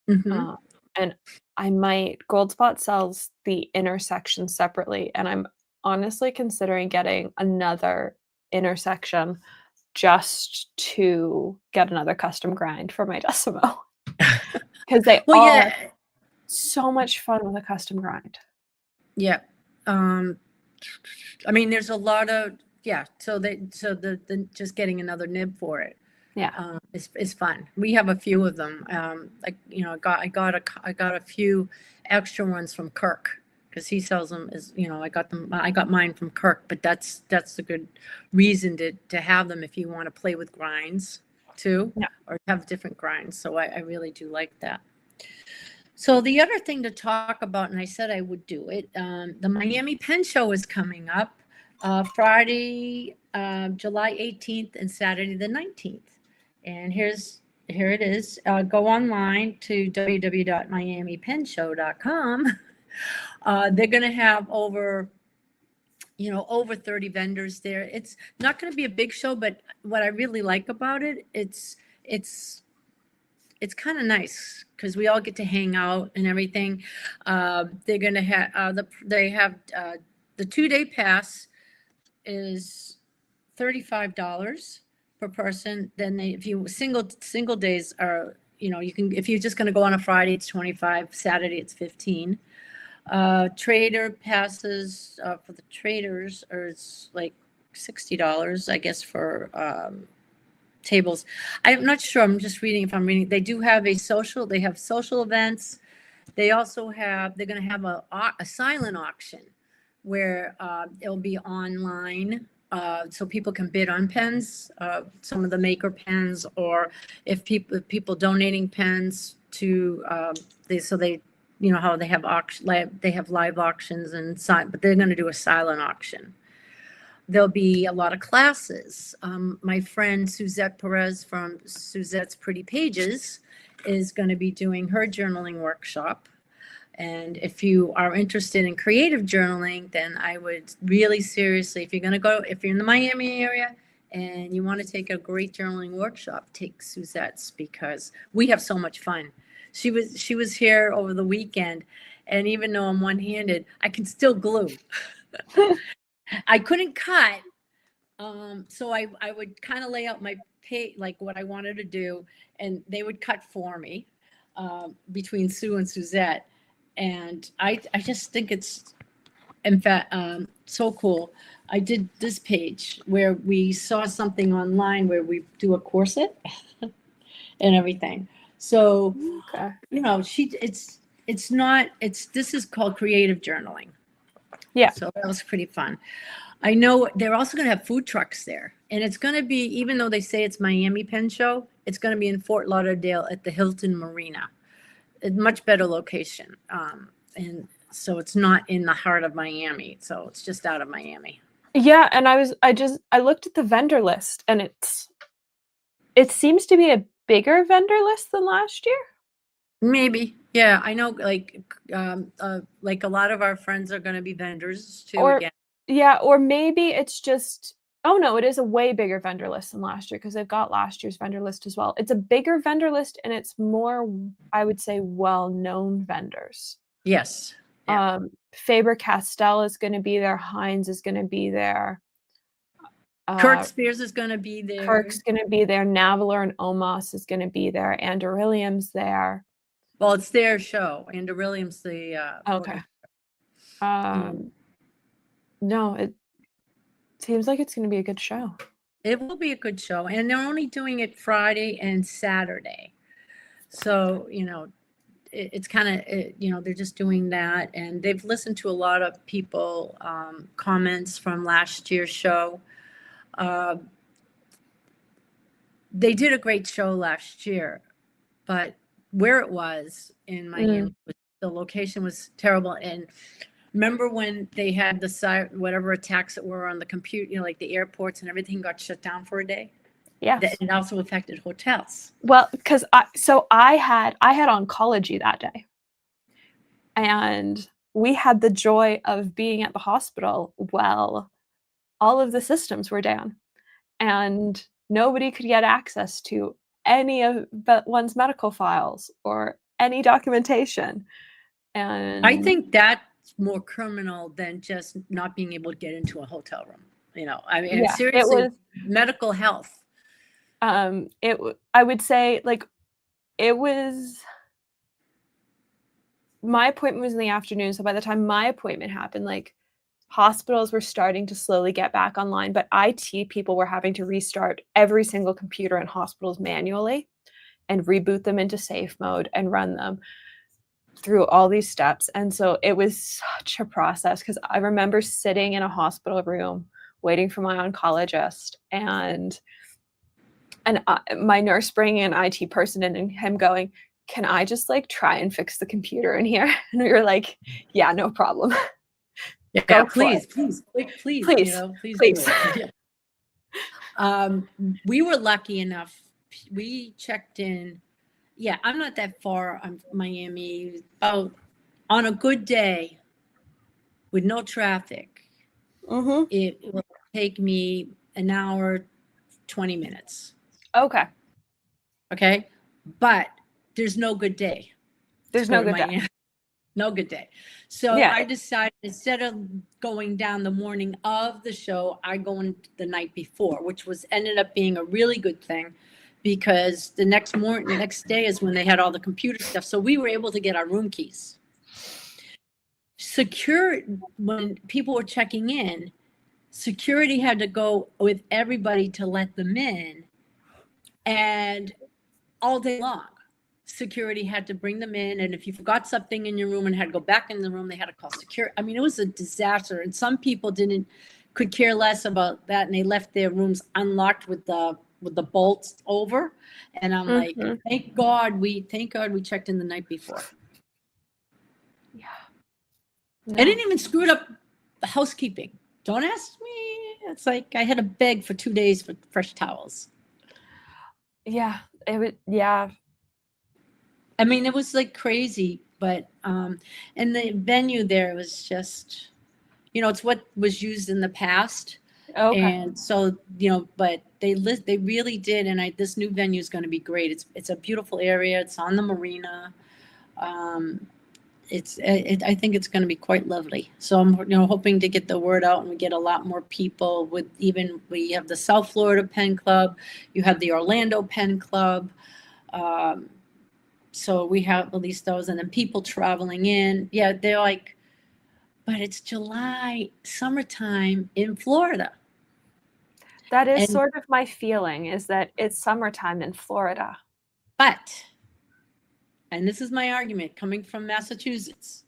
Mm-hmm. uh, and Goldspot sells the intersection separately, and I'm honestly considering getting another intersection just to get another custom grind for my Decimo because they Well, are yeah, so much fun with a custom grind. yeah. Um, I mean, there's a lot of yeah. The just getting another nib for it Yeah. is fun. We have a few of them. Like I got a few extra ones from Kirk because he sells them. I got them. I got mine from Kirk, but that's a good reason to have them if you want to play with grinds too, Yeah. or have different grinds. So I really do like that. So the other thing to talk about, and I said I would do it, the Miami Pen Show is coming up. Friday, July 18th and Saturday the 19th. And here it is. Go online to www.miamipenshow.com. They're going to have over 30 vendors there. It's not going to be a big show, but what I really like about it, it's kind of nice because we all get to hang out and everything. They're going to have the 2-day pass is $35 per person. Then if you single days are, you can, if you're just going to go on a Friday, it's 25, Saturday it's 15. Trader passes for the traders are it's like $60, I guess, for tables. I'm not sure. I'm just reading if I'm reading. They do have they have social events. They're going to have a silent auction where it'll be online. So people can bid on pens, some of the maker pens, or if people donating pens to they how they have live auctions but they're going to do a silent auction. There'll be a lot of classes. My friend Suzette Perez from Suzette's Pretty Pages is going to be doing her journaling workshop. And if you are interested in creative journaling, then I would really seriously, if you're in the Miami area and you want to take a great journaling workshop, take Suzette's because we have so much fun. She was here over the weekend, and even though I'm one-handed, I can still glue. I couldn't cut, so I would kind of lay out my page, like what I wanted to do, and they would cut for me between Sue and Suzette. And I just think it's, in fact, so cool. I did this page where we saw something online where we do a corset and everything. So, Okay. this is called creative journaling. Yeah. So that was pretty fun. I know they're also going to have food trucks there. And it's going to be, even though they say it's Miami Pen Show, it's going to be in Fort Lauderdale at the Hilton Marina. A much better location. And so it's not in the heart of Miami. So it's just out of Miami. Yeah. And I looked at the vendor list, and it seems to be a bigger vendor list than last year. Maybe. Yeah. I know like a lot of our friends are going to be vendors too. Again. Yeah. Or maybe it's just, oh no, it is a way bigger vendor list than last year because they've got last year's vendor list as well. It's a bigger vendor list, and it's more, I would say, well-known vendors. Yes. Yeah. Faber-Castell is going to be there. Heinz is going to be there. Kirk Spears is going to be there. Kirk's going to be there. Navaler and Omos is going to be there. Anderillium's there. Well, it's their show. Anderillium's the okay. No, it seems like it's going to be a good show. It will be a good show, and they're only doing it Friday and Saturday. So, it's kind of, they're just doing that, and they've listened to a lot of people, comments from last year's show. They did a great show last year, but where it was in Miami, the location was terrible. And remember when they had whatever attacks that were on the computer, like the airports and everything got shut down for a day? Yes. It also affected hotels. Well, because I had oncology that day, and we had the joy of being at the hospital while all of the systems were down, and nobody could get access to any of one's medical files or any documentation. And I think that's more criminal than just not being able to get into a hotel room. I mean, seriously, medical health. I would say, like, it was, my appointment was in the afternoon. So by the time my appointment happened, like, hospitals were starting to slowly get back online, but IT people were having to restart every single computer in hospitals manually and reboot them into safe mode and run them through all these steps. And so it was such a process, because I remember sitting in a hospital room waiting for my oncologist, and my nurse bringing an IT person in and him going, "Can I just like try and fix the computer in here?" And we were like, "Yeah, no problem." Yeah, Go for please, it. please, please, Please, please do please. it. Yeah. We were lucky enough. We checked in. Yeah, I'm not that far. I'm Miami. About on a good day with no traffic, Mm-hmm. it will take me an hour, 20 minutes. Okay. Okay. But there's no good day to There's go no to good day. Miami. No good day. So Yeah. I decided instead of going down the morning of the show, I go in the night before, which was ended up being a really good thing because the next day is when they had all the computer stuff. So we were able to get our room keys. When people were checking in, security had to go with everybody to let them in. And all day long, security had to bring them in. And if you forgot something in your room and had to go back in the room, they had to call security. I mean, it was a disaster. And some people could care less about that. And they left their rooms unlocked with the bolts over. And I'm like, Mm-hmm. thank God we checked in the night before. Yeah. I didn't even screw it up the housekeeping. Don't ask me. It's like I had to beg for 2 days for fresh towels. Yeah. It would. Yeah. I mean, it was like crazy, but and the venue there was just, it's what was used in the past, Okay. and so but they really did, and this new venue is going to be great. It's a beautiful area. It's on the marina. I think it's going to be quite lovely. So I'm hoping to get the word out and we get a lot more people. We have the South Florida Pen Club, you have the Orlando Pen Club. So we have at least those, and then people traveling in. Yeah, they're like, but it's July, summertime in Florida. That is And sort of my feeling, is that it's summertime in Florida. and this is my argument coming from Massachusetts,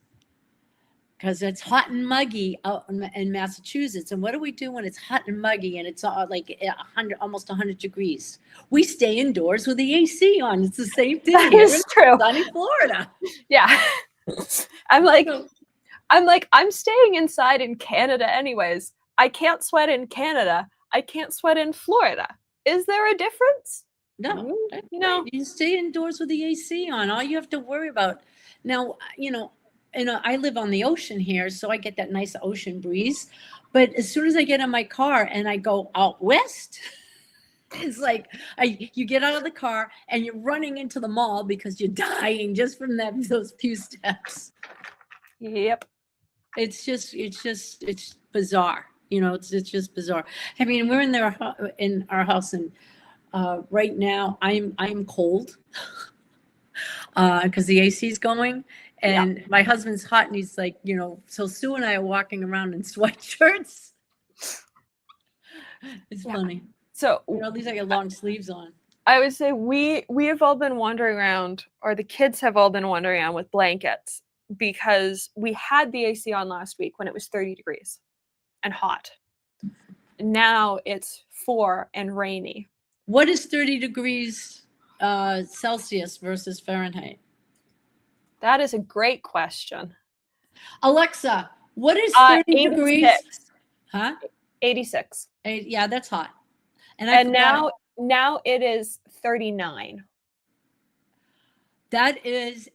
because it's hot and muggy out in Massachusetts. And what do we do when it's hot and muggy and it's like 100, almost 100 degrees? We stay indoors with the AC on. It's the same thing That here is in true. sunny Florida. Yeah. I'm staying inside in Canada anyways. I can't sweat in Canada. I can't sweat in Florida. Is there a difference? No, you stay indoors with the AC on. All you have to worry about now, I live on the ocean here, so I get that nice ocean breeze. But as soon as I get in my car and I go out west, it's like you get out of the car and you're running into the mall because you're dying just from those few steps. Yep. It's bizarre. It's just bizarre. I mean, we're in our house, and right now I'm cold because the AC is going, and my husband's hot, and he's like, so Sue and I are walking around in sweatshirts. It's funny. So at least I got long sleeves on. I would say we have all been wandering around, or the kids have all been wandering around with blankets, because we had the AC on last week when it was 30 degrees and hot. Now it's 4 and rainy. What is 30 degrees Celsius versus Fahrenheit? That is a great question. Alexa, what is 30 degrees? Huh? 86. Yeah, that's hot. And now it is 39. That is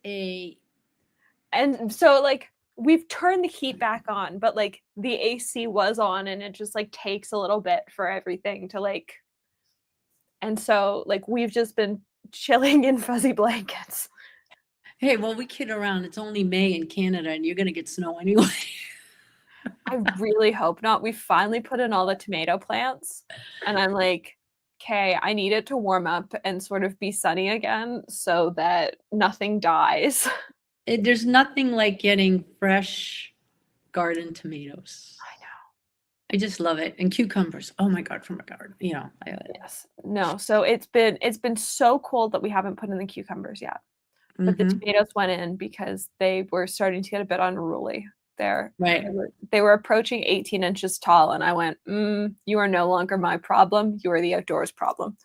and so like we've turned the heat back on, but like the AC was on, and it just like takes a little bit for everything to like, and so like we've just been chilling in fuzzy blankets. Hey, well, we kid around. It's only May in Canada, and you're gonna get snow anyway. I really hope not. We finally put in all the tomato plants, and I'm like, okay, I need it to warm up and sort of be sunny again so that nothing dies. There's nothing like getting fresh garden tomatoes. I know. I just love it. And cucumbers. Oh my God, from a garden. Yes. No. So it's been so cold that we haven't put in the cucumbers yet. But the tomatoes went in because they were starting to get a bit unruly. Right. They were approaching 18 inches tall, and I went, you are no longer my problem. You are the outdoors problem.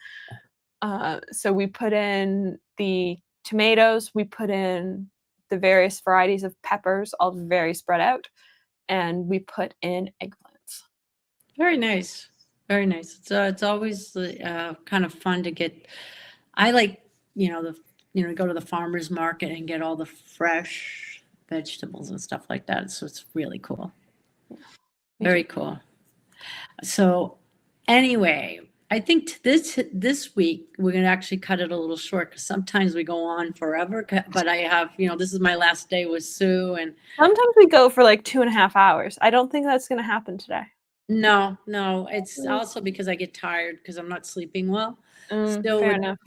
So we put in the tomatoes. We put in the various varieties of peppers, all very spread out. and we put in eggplants. Very nice. Very nice. It's always kind of fun to get. I like, go to the farmer's market and get all the fresh vegetables and stuff like that. So it's really cool. Very cool. So anyway, I think this week we're going to actually cut it a little short because sometimes we go on forever. But I have, this is my last day with Sue, and Sometimes we go for like 2.5 hours. I don't think that's going to happen today. no, it's also because I get tired because I'm not sleeping well. Fair enough.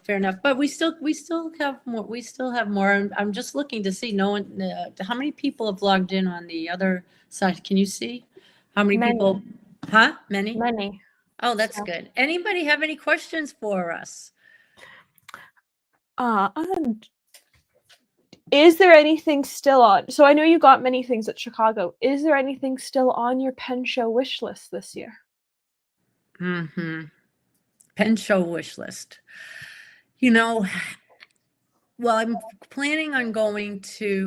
Fair enough. But we still have more. We still have more. I'm just looking to see how many people have logged in on the other side. Can you see how many people? Huh? Many. Oh, that's good. Anybody have any questions for us? Is there anything still on? So I know you got many things at Chicago. Is there anything still on your pen show wish list this year? Pen show wish list. Well, I'm planning on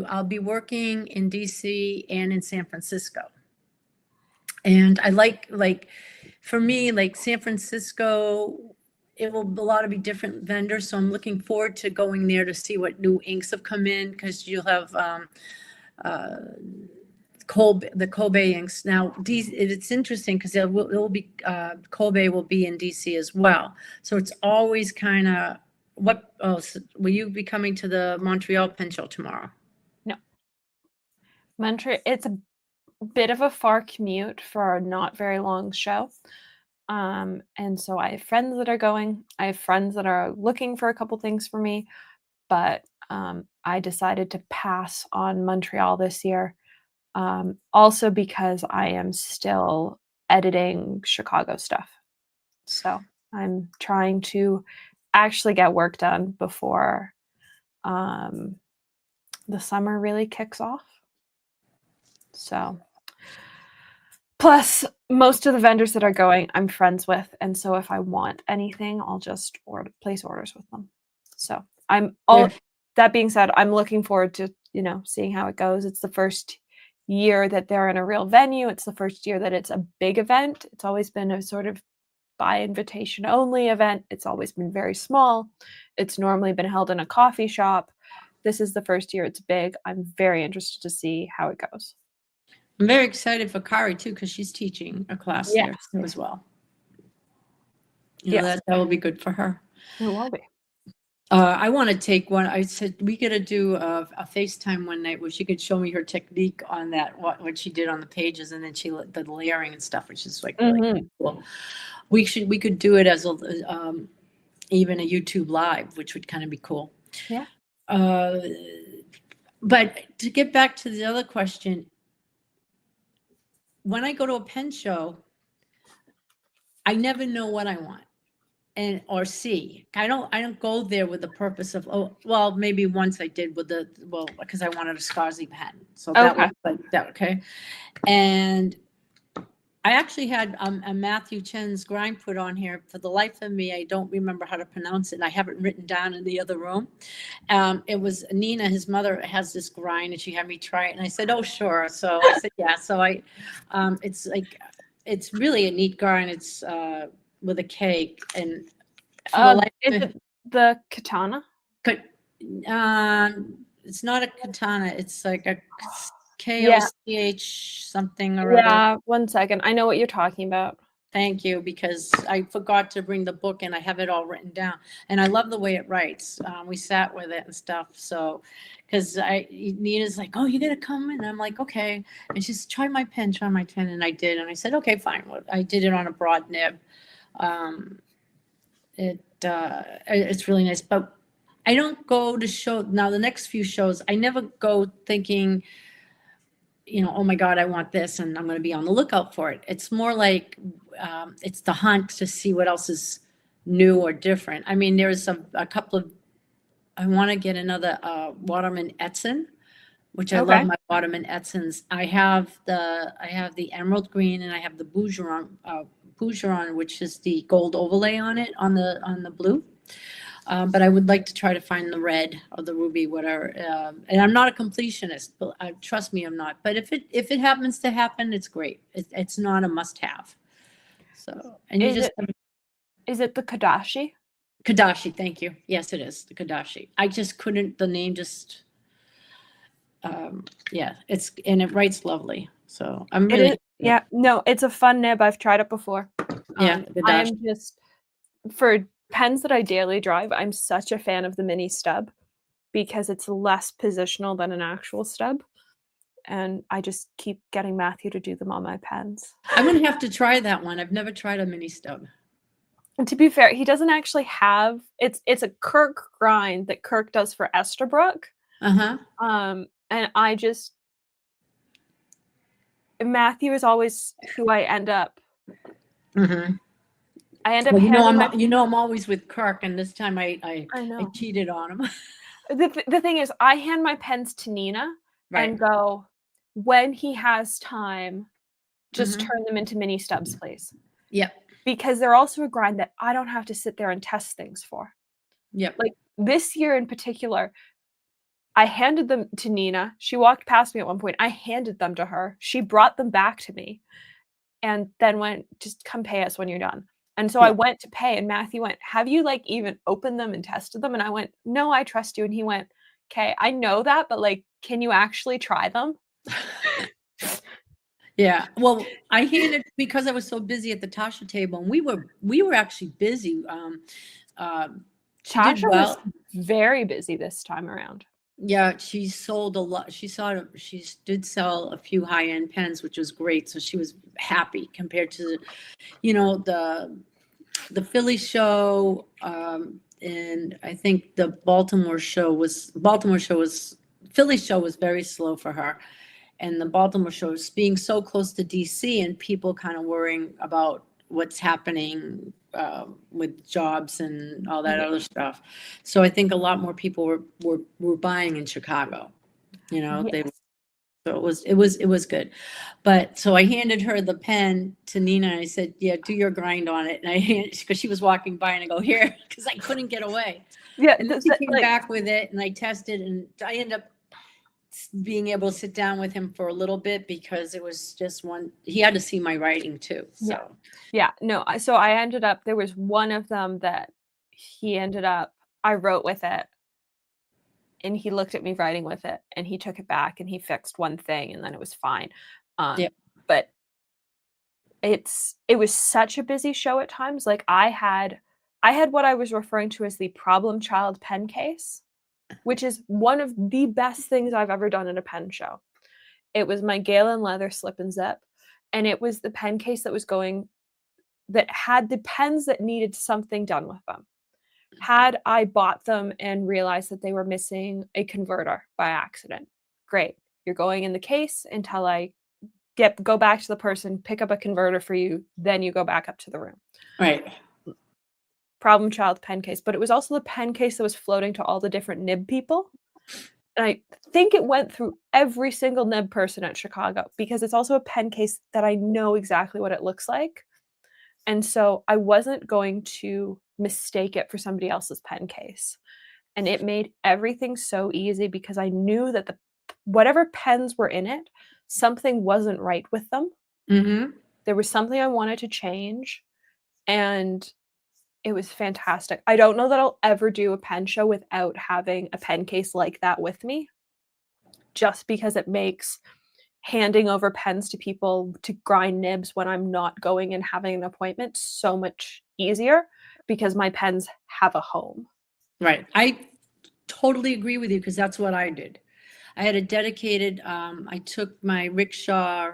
I'll be working in DC and in San Francisco. And I for me, like San Francisco, it will a lot of be different vendors. So I'm looking forward to going there to see what new inks have come in, because you'll have the Kobe inks. Now, it's interesting because it will be Kobe will be in DC as well. So it's always kind of so will you be coming to the Montreal Pen Show tomorrow? No. Montreal, it's a bit of a far commute for a not very long show. And so I have friends that are going. I have friends that are looking for a couple things for me, but I decided to pass on Montreal this year. Also because I am still editing Chicago stuff. So I'm trying to actually get work done before the summer really kicks off. So plus most of the vendors that are going I'm friends with, and so if I want anything I'll just place orders with them. So that being said, I'm looking forward to seeing how it goes. It's the first year that they're in a real venue. It's the first year that it's a big event. It's always been a sort of by invitation only event. It's always been very small. It's normally been held in a coffee shop. This is the first year it's big. I'm very interested to see how it goes. I'm very excited for Kari too, because she's teaching a class there as well. That will be good for her. It will be. I want to take one. I said we got to do a FaceTime one night where she could show me her technique on that, what she did on the pages, and then the layering and stuff, which is like really cool. We could do it as even a YouTube live, which would kind of be cool. Yeah. But to get back to the other question, when I go to a pen show, I never know what I want or see. I don't go there with the purpose of, maybe once I did because I wanted a Scarzy pen. So that was like that. Okay. And I actually had a Matthew Chen's grind put on here. For the life of me, I don't remember how to pronounce it. And I have it written down in the other room. It was Nina, his mother, has this grind, and she had me try it. And I said, oh, sure. So I said, yeah. So it's really a neat grind. It's with a K. And is it the katana? It's not a katana. It's like a KOCH something or other. Yeah, 1 second. I know what you're talking about. Thank you, because I forgot to bring the book and I have it all written down. And I love the way it writes. We sat with it and stuff. So, because Nina's like, oh, you got to come in. And I'm like, okay. And she's try my pen. And I did. And I said, okay, fine. Well, I did it on a broad nib. It's really nice. But I don't go to show. Now, the next few shows, I never go thinking, oh my God, I want this, and I'm going to be on the lookout for it. It's more like it's the hunt to see what else is new or different. I mean, there's a couple of, I want to get another Waterman Etzen, which I love my Waterman Etzens. I have the emerald green, and I have the Bougeron, which is the gold overlay on it, on the blue. But I would like to try to find the red or the ruby, whatever. And I'm not a completionist, but trust me, I'm not. But if it happens to happen, it's great. It's not a must-have. So, and you Is just it is it the Kadashi? Kadashi, thank you. Yes, it is the Kadashi. I just couldn't. The name just, yeah. And it writes lovely. So I'm It really is, yeah. No, it's a fun nib. I've tried it before. yeah. I Kadashi. am just for pens that I daily drive, I'm such a fan of the mini stub because it's less positional than an actual stub. And I just keep getting Matthew to do them on my pens. I'm gonna have to try that one. I've never tried a mini stub. And to be fair, he doesn't actually have it's a Kirk grind that Kirk does for Estabrook. Uh-huh. And I just Matthew is always who I end up. Mm-hmm. I end up Well, handing I'm always with Kirk, and this time I know. cheated on him. The thing is, I hand my pens to Nina Right. and go, when he has time, just Mm-hmm. turn them into mini stubs, please. Yep. Because they're also a grind that I don't have to sit there and test things for. Yep. Like this year in particular, I handed them to Nina. She walked past me at one point. I handed them to her. She brought them back to me and then went, just come pay us when you're done. And so I Yeah. went to pay and Matthew went, have you like even opened them and tested them? And I went, no, I trust you. And he went, okay, I know that, but like, can you actually try them? Yeah. Well, I handed because I was so busy at the Tasha table, and we were actually busy. She did Tasha was well. very busy this time around. Yeah, she sold a lot. She did sell a few high-end pens, which was great. So she was happy compared to, the Philly show, and I think the Philly show was very slow for her, and the Baltimore show is being so close to DC and people kind of worrying about what's happening with jobs and all that other stuff. So I think a lot more people were buying in Chicago. They Yes. so it was good. But so I handed her the pen to Nina and I said, "Yeah, do your grind on it." And because she was walking by and I go, "Here," because I couldn't get away. Yeah, And then she came back with it and I tested and I ended up being able to sit down with him for a little bit because it was just he had to see my writing too. So yeah, no, so I ended up there was one of them that I wrote with it and he looked at me writing with it and he took it back and he fixed one thing and then it was fine. Yeah. But it was such a busy show at times. Like I had what I was referring to as the problem child pen case, which is one of the best things I've ever done at a pen show. It was my Galen leather slip and zip, and it was the pen case that had the pens that needed something done with them. Had I bought them and realized that they were missing a converter by accident, great. You're going in the case until I go back to the person, pick up a converter for you, then you go back up to the room. Right. Problem child pen case, but it was also the pen case that was floating to all the different nib people. And I think it went through every single nib person at Chicago because it's also a pen case that I know exactly what it looks like. And so I wasn't going to mistake it for somebody else's pen case. And it made everything so easy because I knew that whatever pens were in it, something wasn't right with them. Mm-hmm. There was something I wanted to change. And it was fantastic. I don't know that I'll ever do a pen show without having a pen case like that with me, just because it makes handing over pens to people to grind nibs when I'm not going and having an appointment so much easier because my pens have a home. Right. I totally agree with you because that's what I did. I had a dedicated, I took my rickshaw,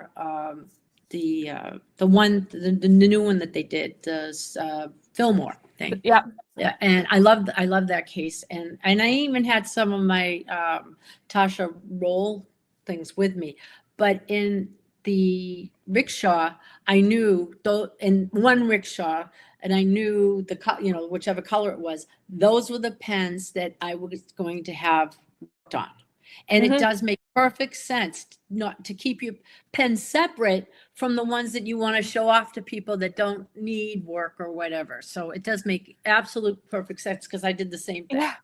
the new one that they did, the Fillmore thing. Yeah. Yeah, and I love that case, and I even had some of my Tasha roll things with me, but in the rickshaw, I knew though in one rickshaw, and I knew whichever color it was, those were the pens that I was going to have worked on. And it Mhm. does make perfect sense not to keep your pens separate from the ones that you want to show off to people that don't need work or whatever. So it does make absolute perfect sense because I did the same thing. Yeah.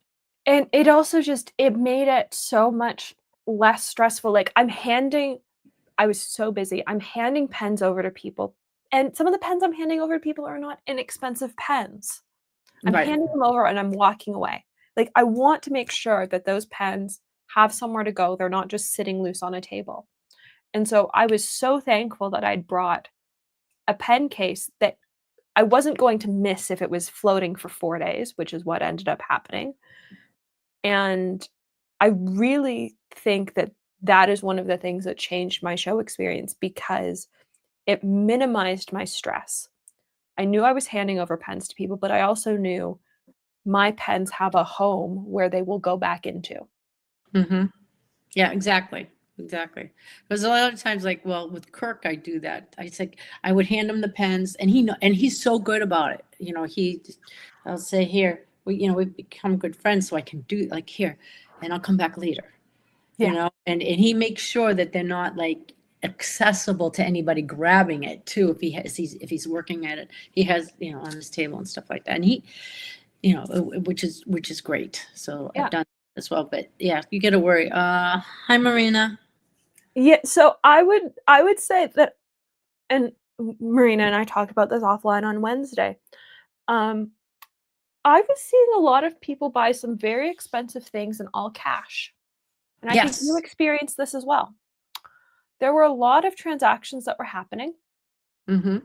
And it also just it made it so much less stressful, like, I was so busy, I'm handing pens over to people, and some of the pens I'm handing over to people are not inexpensive pens. I'm Right. handing them over and I'm walking away. Like, I want to make sure that those pens have somewhere to go, they're not just sitting loose on a table. And so I was so thankful that I'd brought a pen case that I wasn't going to miss if it was floating for 4 days, which is what ended up happening. And I really think that that is one of the things that changed my show experience because it minimized my stress. I knew I was handing over pens to people, but I also knew my pens have a home where they will go back into. Mm-hmm. Yeah, exactly. Exactly. Because a lot of times, like, well, with Kirk, I do that. I like I would hand him the pens, and he's so good about it. I'll say, here, we've become good friends, so I can do like here, and I'll come back later. Yeah. And he makes sure that they're not like accessible to anybody grabbing it too. If he's working at it, he has on his table and stuff like that. And he, which is great. So I've Yeah. done as well. But yeah, you got to worry. Hi, Marina. Yeah, so I would say that and Marina and I talked about this offline on Wednesday. Um, I was seeing a lot of people buy some very expensive things in all cash, and I think you Yes. experienced this as well. There were a lot of transactions that were happening Mm-hmm.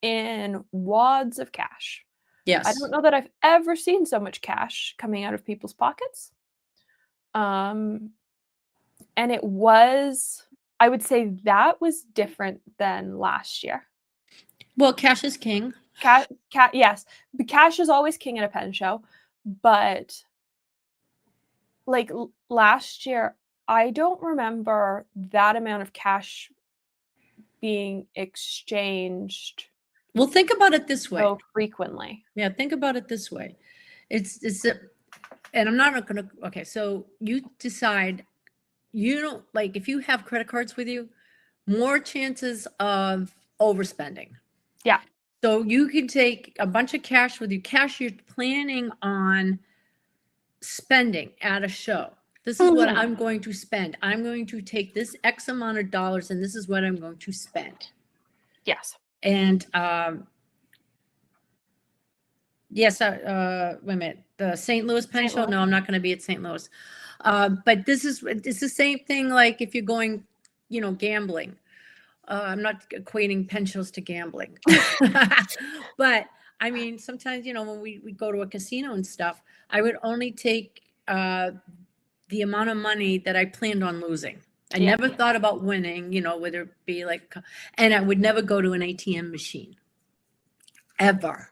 in wads of cash. I Yes. don't know that I've ever seen so much cash coming out of people's pockets. Um, and I would say that was different than last year. Well, cash is king. Yes, but cash is always king at a pen show, but like last year, I don't remember that amount of cash being exchanged Well, think about it this way. so frequently. Yeah, think about it this way. And I'm not going to. Okay, so you decide you don't like if you have credit cards with you, more chances of overspending. Yeah. So you can take a bunch of cash with you, cash you're planning on spending at a show. This is what Mhm. I'm going to spend. I'm going to take this X amount of dollars and this is what I'm going to spend. Yes. And yes, wait a minute. The St. Louis Pen St. Show. Louis. No, I'm not going to be at St. Louis. But it's the same thing. Like if you're going, gambling. I'm not equating pen shows to gambling, but I mean sometimes when we go to a casino and stuff, I would only take the amount of money that I planned on losing. I Yeah. never thought about winning, whether it be like, and I would never go to an ATM machine ever.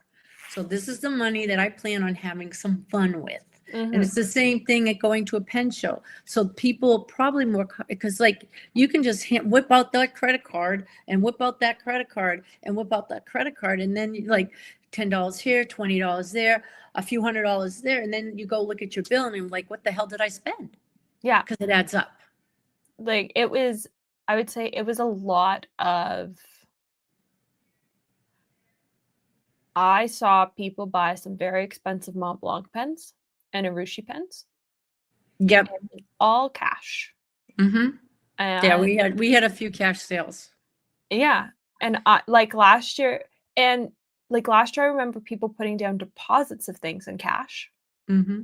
So this is the money that I plan on having some fun with. And it's Mhm. the same thing at going to a pen show. So people probably more because like you can just whip out that credit card and whip out that credit card and whip out that credit card and then like $10 here, $20 there, a few $100 there, and then you go look at your bill and you're like, what the hell did I spend? Yeah. Because it adds up. Like I would say it was a lot of I saw people buy some very expensive Mont Blanc pens and Urushi pens, Yep. all cash. Mm-hmm. Yeah, And we had a few cash sales. yeah, and I like last year and like last year I remember people putting down deposits of things in cash, Mm-hmm.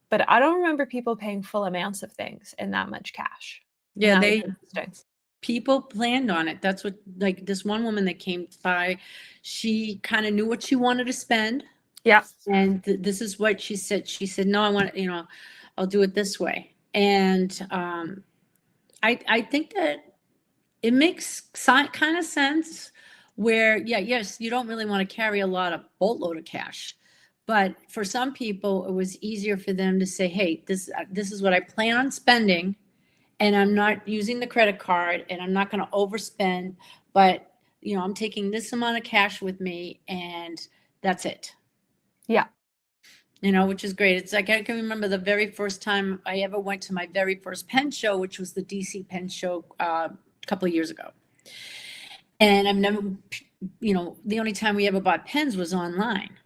but I don't remember people paying full amounts of things in that much cash. And Yeah, that was interesting. people planned on it. That's what, like this one woman that came by, she kind of knew what she wanted to spend. Yeah. And this is what she said. She said, no, I want, I'll do it this way. And I think that it makes kind of sense where, yeah, yes, you don't really want to carry a lot of boatload of cash. But for some people, it was easier for them to say, hey, this is what I plan on spending and I'm not using the credit card and I'm not going to overspend, but I'm taking this amount of cash with me and that's it. Yeah. you know, which is great. It's like I can remember the very first time I ever went to my very first pen show, which was the DC Pen Show a couple of years ago. And I've never, you know, the only time we ever bought pens was online.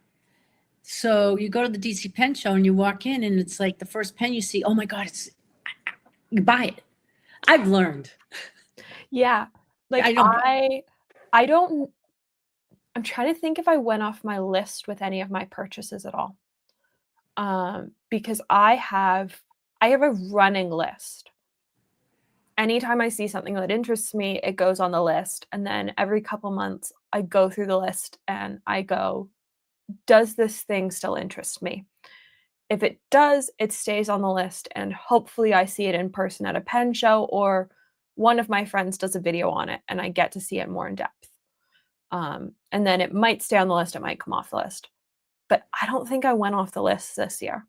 So you go to the DC Pen Show and you walk in, and it's like the first pen you see, oh my God, you buy it. I've learned. Yeah. Like I don't buy. I don't I'm trying to think if I went off my list with any of my purchases at all. Because I have a running list. Anytime I see something that interests me, it goes on the list, and then every couple months, I go through the list and I go, "Does this thing still interest me?" If it does, it stays on the list, and hopefully I see it in person at a pen show, or one of my friends does a video on it, and I get to see it more in depth. And then it might stay on the list, it might come off the list. But I don't think I went off the list this year.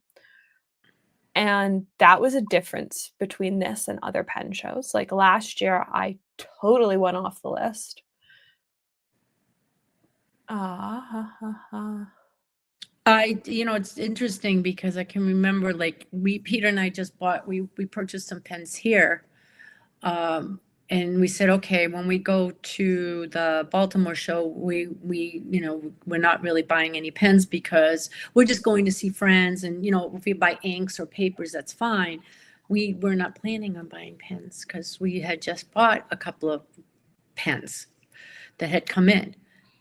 And that was a difference between this and other pen shows. Like last year, I totally went off the list. You know, it's interesting because I can remember like Peter and I just we purchased some pens here. And we said, okay, when we go to the Baltimore show, you know, we're not really buying any pens because we're just going to see friends. And, you know, if we buy inks or papers, that's fine. We were not planning on buying pens because we had just bought a couple of pens that had come in.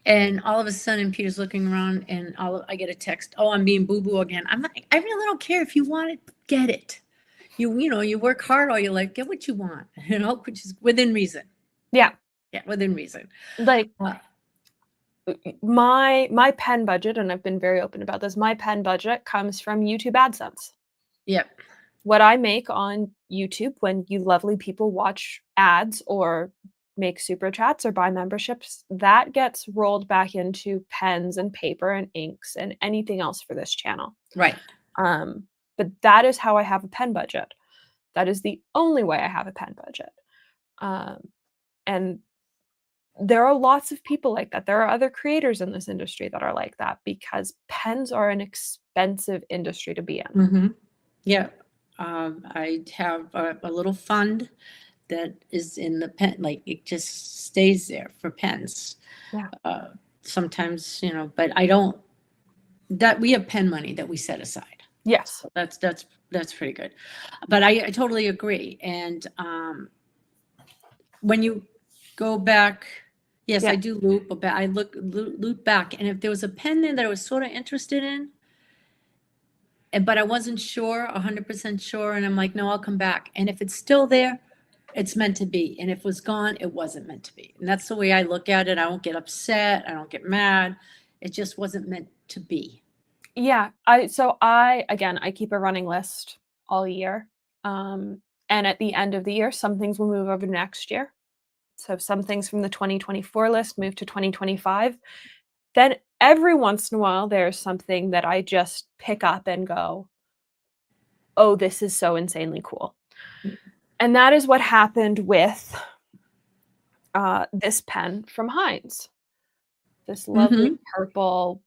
And all of a sudden, Peter's looking around, and I get a text. Oh, I'm being boo-boo again. I'm like, I really don't care. If you want it, get it. You know, you work hard all your life, get what you want, you know, which is within reason. Yeah. Yeah, within reason. Like my pen budget, and I've been very open about this, my pen budget comes from YouTube AdSense. Yep. What I make on YouTube when you lovely people watch ads or make super chats or buy memberships, that gets rolled back into pens and paper and inks and anything else for this channel. Right. But that is how I have a pen budget. That is the only way I have a pen budget. And there are lots of people like that. There are other creators in this industry that are like that because pens are an expensive industry to be in. Mm-hmm. Yeah. I have a little fund that is in the pen, like it just stays there for pens. Yeah. Sometimes, you know, but I don't, that we have pen money that we set aside. Yes. So that's pretty good. But I totally agree. And when you go back, yes, Yeah. I do loop, but I loop back. And if there was a pen there that I was sort of interested in, but I wasn't sure, 100% sure, and I'm like, no, I'll come back. And if it's still there, it's meant to be. And if it was gone, it wasn't meant to be. And that's the way I look at it. I don't get upset. I don't get mad. It just wasn't meant to be. Yeah. I keep a running list all year. And at the end of the year, some things will move over to next year. So some things from the 2024 list move to 2025. Then every once in a while, there's something that I just pick up and go, oh, this is so insanely cool. And that is what happened with this pen from Heinz. This lovely purple,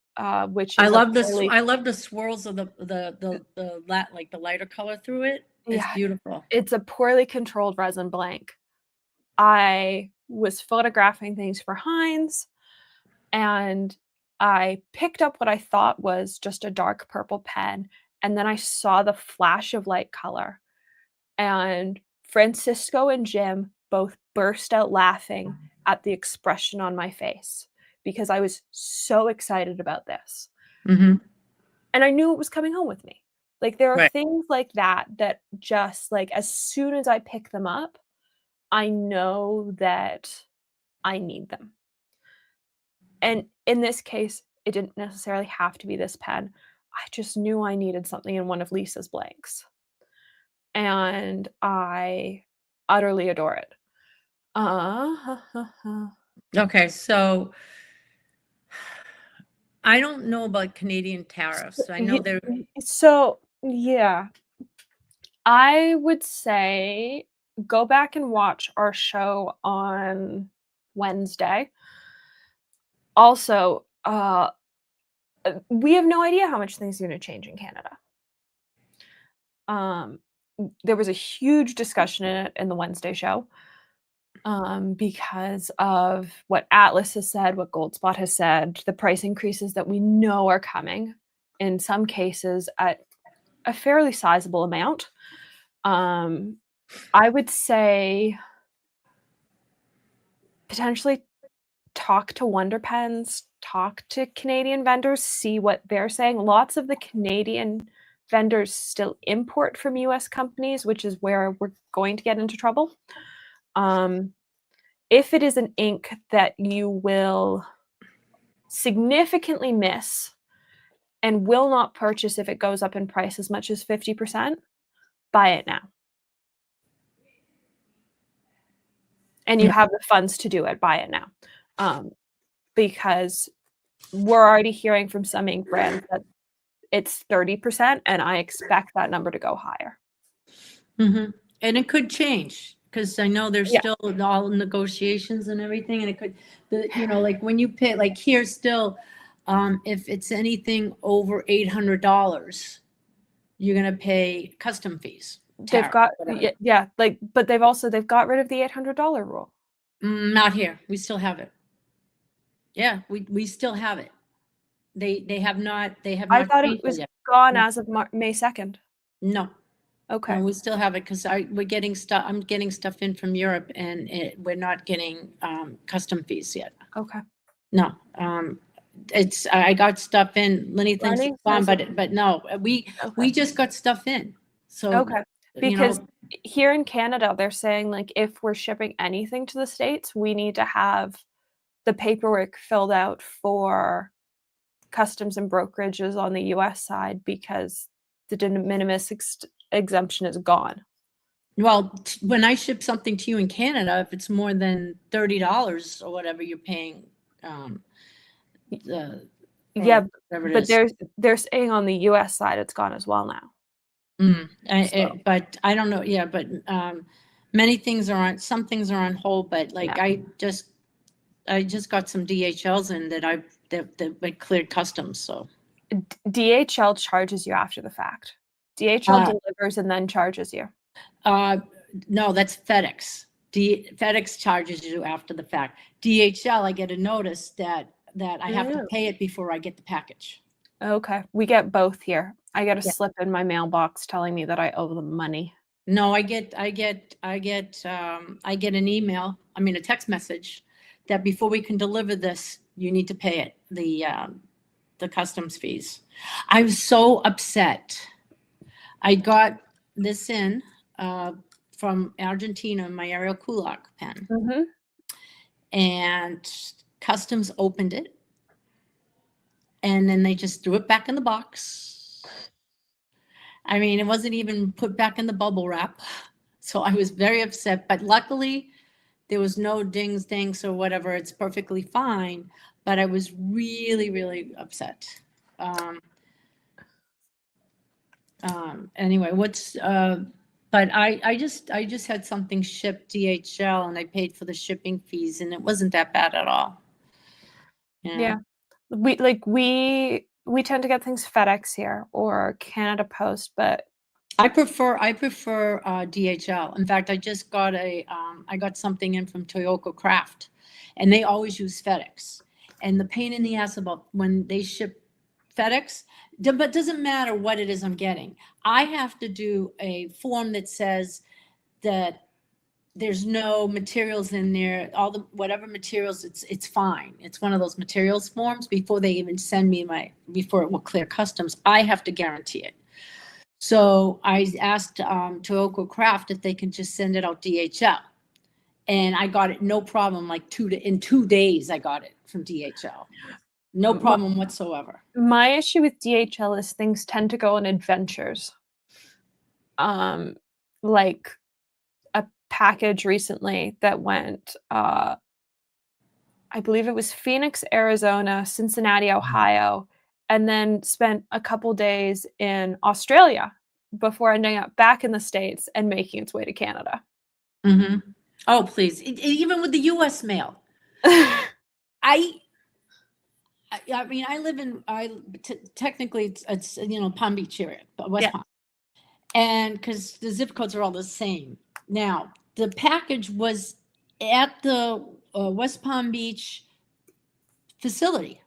which is I love the swirls of like the lighter color through it. It's beautiful. It's a poorly controlled resin blank. I was photographing things for Heinz, and I picked up what I thought was just a dark purple pen, and then I saw the flash of light color. And Francisco and Jim both burst out laughing at the expression on my face because I was so excited about this. Mm-hmm. And I knew it was coming home with me. Like there are Right. things like that that just like as soon as I pick them up, I know that I need them. And in this case, it didn't necessarily have to be this pen. I just knew I needed something in one of Lisa's blanks. And I utterly adore it. Okay, so I don't know about Canadian tariffs. I know they're So, yeah. I would say go back and watch our show on Wednesday. Also, we have no idea how much things are going to change in Canada. There was a huge discussion in it in the Wednesday show, because of what Atlas has said, what Goldspot has said, the price increases that we know are coming, in some cases at a fairly sizable amount. I would say potentially talk to Wonder Pens, talk to Canadian vendors, see what they're saying. Lots of the Canadian vendors still import from US companies, which is where we're going to get into trouble. If it is an ink that you will significantly miss and will not purchase if it goes up in price as much as 50%, buy it now. And you have the funds to do it, buy it now. Because we're already hearing from some ink brands that it's 30%, and I expect that number to go higher. And it could change, because I know there's still all negotiations and everything, and it could, like when you pay, like here still, if it's anything over $800, you're gonna pay custom fees. They've got but they've got rid of the $800 rule. Not here. We still have it. Yeah, we still have it. They have not. I thought it was gone as of May 2nd. No. Okay. No, we still have it, because we're getting stuff. I'm getting stuff in from Europe, and we're not getting custom fees yet. Okay. No. I got stuff in. Lenny thinks it's gone, but no, we just got stuff in. So okay, because here in Canada, they're saying like if we're shipping anything to the States, we need to have the paperwork filled out for customs and brokerages on the US side, because the de minimis exemption is gone. Well, when I ship something to you in Canada, if it's more than $30 or whatever you're paying, but they're saying on the US side it's gone as well now. But I don't know. Yeah, but many things some things are on hold, but like I just got some DHLs in that cleared customs. So DHL charges you after the fact. DHL delivers and then charges you. No, that's FedEx. FedEx charges you after the fact. DHL, I get a notice that I have to pay it before I get the package. Okay, we get both here. I get a slip in my mailbox telling me that I owe them money. No, I get an email. I mean, a text message that before we can deliver this, you need to pay it, the customs fees. I was so upset. I got this in from Argentina, my Arial Kulak pen, and customs opened it, and then they just threw it back in the box. I mean, it wasn't even put back in the bubble wrap. So I was very upset, but luckily there was no dings, dangs or whatever. It's perfectly fine, but I was really, really upset. Anyway, but I just had something shipped DHL, and I paid for the shipping fees, and it wasn't that bad at all. Yeah. We tend to get things FedEx here or Canada Post, but I prefer DHL. In fact, I just got I got something in from Toyoko Craft, and they always use FedEx. And the pain in the ass about when they ship FedEx, but doesn't matter what it is I'm getting. I have to do a form that says that there's no materials in there, whatever materials, it's fine. It's one of those materials forms before they even send me before it will clear customs. I have to guarantee it. So I asked Toyoko Craft if they can just send it out DHL, and I got it no problem. Like in 2 days, I got it from DHL, no problem whatsoever. My issue with DHL is things tend to go on adventures. Like a package recently that went, I believe it was Phoenix, Arizona, Cincinnati, Ohio, and then spent a couple days in Australia before ending up back in the States and making its way to Canada. Oh, please. Even with the US mail. I mean, I live in, technically it's, Palm Beach area, but West Yeah. Palm. And because the zip codes are all the same. Now, the package was at the West Palm Beach facility.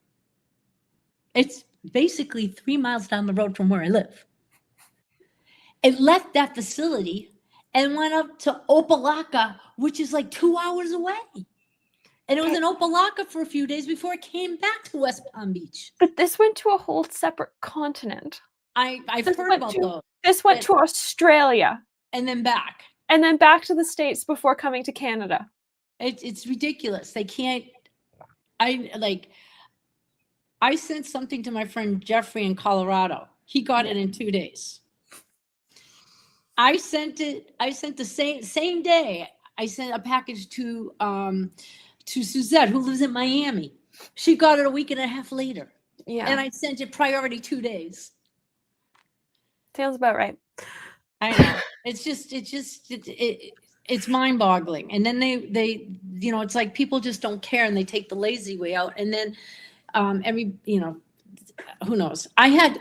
It's basically 3 miles down the road from where I live. It left that facility and went up to Opelika, which is like 2 hours away. And it was in Opelika for a few days before it came back to West Palm Beach. But this went to a whole separate continent. I've This heard went about to those. this went to Australia And then back. and then back to the States before coming to Canada. It's ridiculous. They can't. I sent something to my friend Jeffrey in Colorado. He got it in 2 days. I sent the same day. I sent a package to Suzette, who lives in Miami. She got it a week and a half later. Yeah. And I sent it priority 2 days. Sounds about right. I know. It's mind-boggling. And then they it's like people just don't care and they take the lazy way out. And then who knows? I had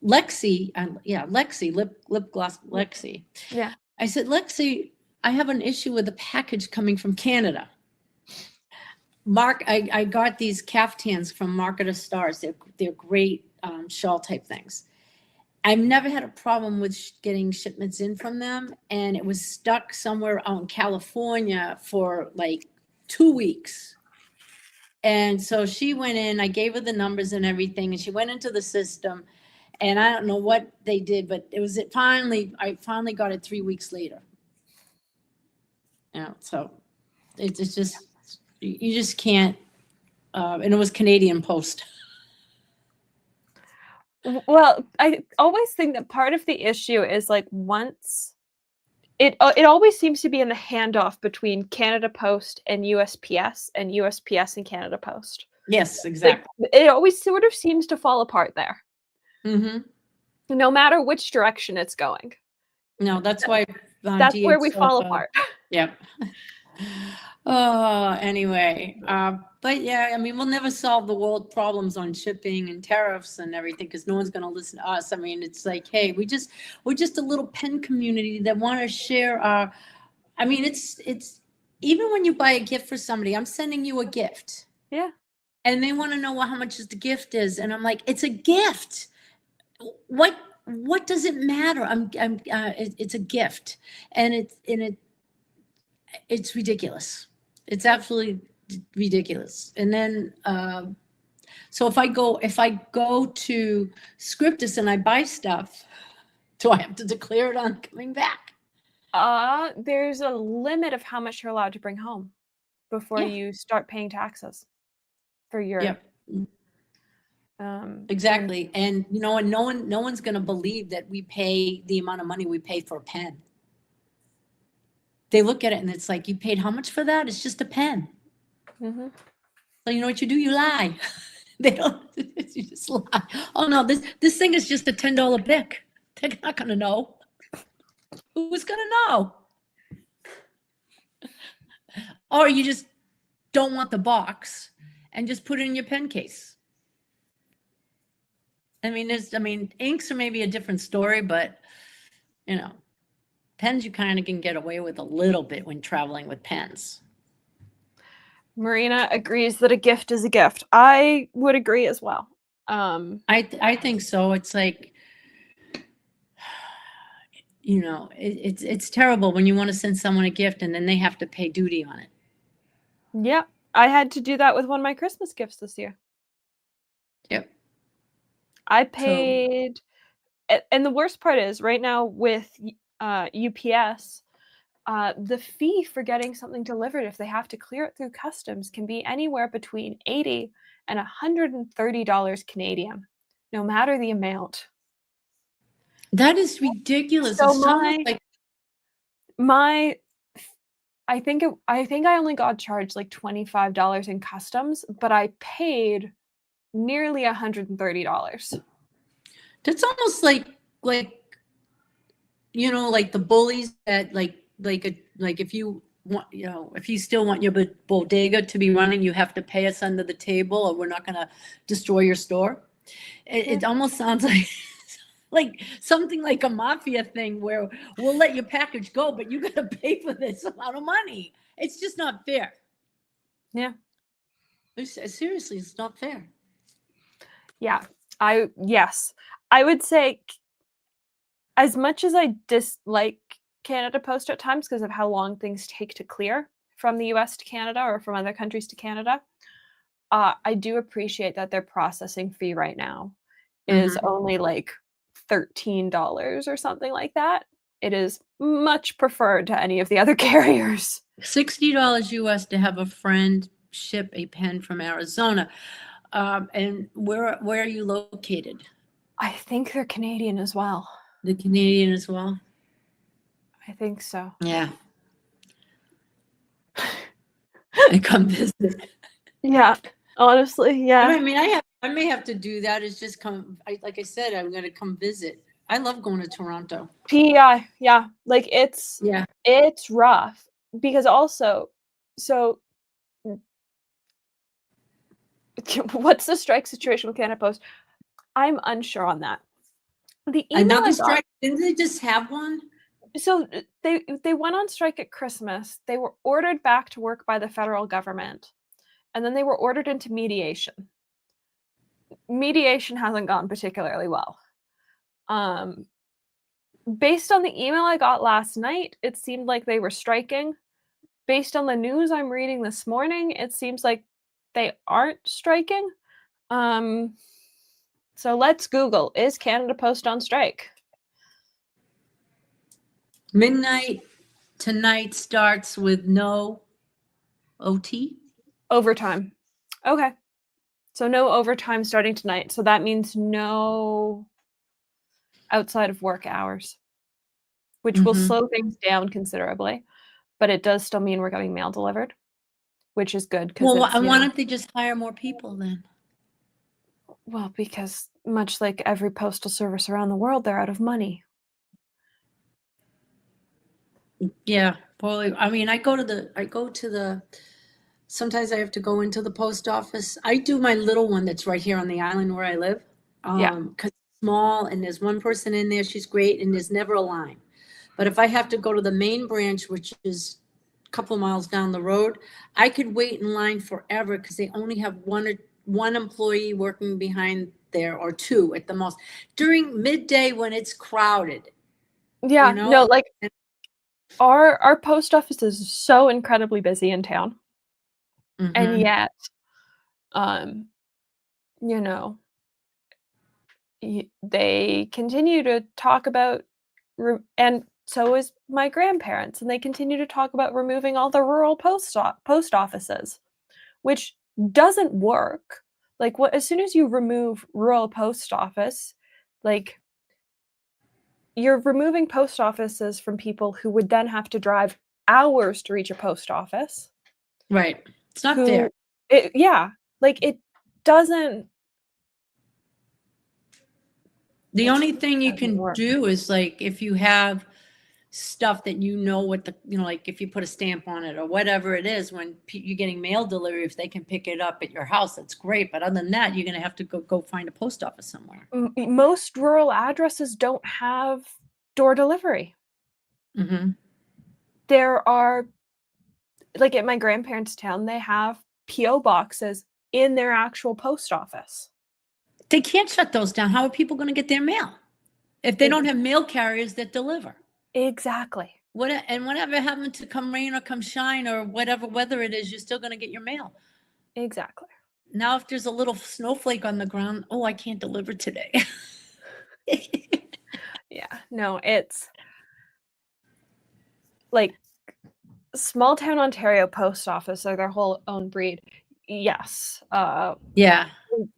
Lexi, lip gloss Lexi. Yeah. I said, Lexi, I have an issue with a package coming from Canada. Mark, I got these caftans from Market of Stars. They're great shawl type things. I've never had a problem with getting shipments in from them, and it was stuck somewhere out in California for like 2 weeks. And so she went in, I gave her the numbers and everything, and she went into the system, and I don't know what they did, but I finally got it 3 weeks later. So it's just, you just can't, and it was Canadian Post. Well, I always think that part of the issue is like once it always seems to be in the handoff between Canada Post and USPS and USPS and Canada Post. Yes, exactly. It always sort of seems to fall apart there. Mm-hmm. No matter which direction it's going. No, that's why. That's where we fall apart. Yep. Oh, anyway. But yeah, I mean, we'll never solve the world problems on shipping and tariffs and everything because no one's going to listen to us. I mean, it's like, hey, we're just a little pen community that want to share our. I mean, it's even when you buy a gift for somebody, I'm sending you a gift. Yeah. And they want to know how much the gift is, and I'm like, it's a gift. What does it matter? It's a gift, and it's ridiculous. It's absolutely ridiculous. And then, so if I go to Scriptus and I buy stuff, do I have to declare it on coming back? There's a limit of how much you're allowed to bring home before you start paying taxes for your. Yep. Exactly. And no one's going to believe that we pay the amount of money we pay for a pen. They look at it and it's like, you paid how much for that? It's just a pen. Mm-hmm. So you know what you do? You lie. They don't. You just lie. Oh no, this thing is just a $10 bic. They're not going to know. Who's going to know? Or you just don't want the box and just put it in your pen case. I mean, inks are maybe a different story, but pens you kind of can get away with a little bit when traveling with pens. Marina agrees that a gift is a gift. I would agree as well. I think so. It's like, it's terrible when you want to send someone a gift and then they have to pay duty on it. Yeah, I had to do that with one of my Christmas gifts this year. Yep. I paid, and the worst part is right now with UPS, the fee for getting something delivered, if they have to clear it through customs, can be anywhere between $80 and $130 Canadian, no matter the amount. That is ridiculous. So it's I think I only got charged like $25 in customs, but I paid nearly $130. That's almost like like the bullies that like if you want, if you still want your bodega to be running, you have to pay us under the table, or we're not going to destroy your store. It almost sounds like something like a mafia thing where we'll let your package go, but you got to pay for this amount of money. It's just not fair. Yeah. Seriously, it's not fair. Yeah. Yes. I would say as much as I dislike Canada Post at times because of how long things take to clear from the US to Canada or from other countries to Canada, I do appreciate that their processing fee right now is only like $13 or something like that. It is much preferred to any of the other carriers. $60 US to have a friend ship a pen from Arizona. And where are you located? I think they're Canadian as well. The Canadian as well? I think so. Yeah. I come visit. Yeah, honestly, yeah. I mean, I may have to do that. Is just come. Like I said, I'm going to come visit. I love going to Toronto. PEI, yeah. Like it's Yeah. it's rough because also, so what's the strike situation with Canada Post? I'm unsure on that. The email Another I got, strike. Didn't they just have one? so they went on strike at Christmas. They were ordered back to work by the federal government, and then they were ordered into mediation. Mediation hasn't gone particularly well. Based on the email I got last night, it seemed like they were striking. Based on the news I'm reading this morning, it seems like they aren't striking. So let's Google, is Canada Post on strike? Midnight tonight starts with no OT. Overtime. Okay. So no overtime starting tonight. So that means no outside of work hours, which will slow things down considerably. But it does still mean we're getting mail delivered, which is good. Well, why don't they just hire more people then? Well, because much like every postal service around the world, they're out of money. Yeah, probably. I mean, I go to the, sometimes I have to go into the post office. I do my little one that's right here on the island where I live. Yeah. Because it's small and there's one person in there, she's great, and there's never a line. But if I have to go to the main branch, which is a couple miles down the road, I could wait in line forever because they only have one employee working behind there, or two at the most, during midday when it's crowded. Yeah, You know? no, like our post office is so incredibly busy in town. And yet, you know, they continue to talk about and so is my grandparents, and they continue to talk about removing all the rural post offices, which doesn't work. Like, as soon as you remove rural post office, like you're removing post offices from people who would then have to drive hours to reach a post office. Right. It's not fair. Yeah, like it doesn't. The only thing you can do is like if you have stuff that what like if you put a stamp on it or whatever it is, when you're getting mail delivery, if they can pick it up at your house, that's great. But other than that, you're going to have to go find a post office somewhere. Most rural addresses don't have door delivery. There are, like at my grandparents' town, they have P.O. boxes in their actual post office. They can't shut those down. How are people going to get their mail if they don't have mail carriers that deliver? Exactly. And whatever happened to come rain or come shine or whatever weather it is, you're still going to get your mail. Exactly. Now, if there's a little snowflake on the ground, I can't deliver today. Yeah, no, it's like small town Ontario post office are their whole own breed. Yes. Yeah.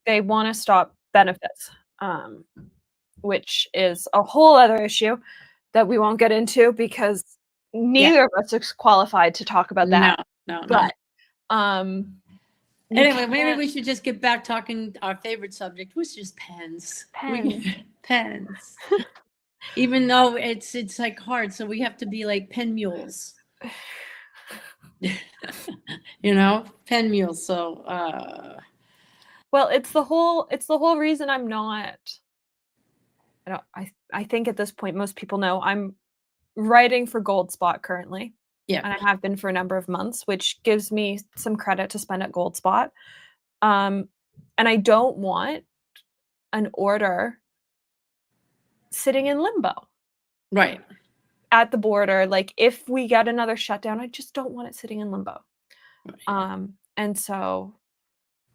They want to stop benefits, which is a whole other issue that we won't get into because neither of us is qualified to talk about that. No. But anyway, maybe we should just get back talking our favorite subject, which is pens. Pens. Even though it's like hard, so we have to be like pen mules. You know, pen mules. So, Well, it's the whole reason I'm not I think at this point most people know I'm writing for Goldspot currently, yeah, and I have been for a number of months, which gives me some credit to spend at Goldspot. Um, and I don't want an order sitting in limbo right. at the border. Like, if we get another shutdown, I just don't want it sitting in limbo. Right. And so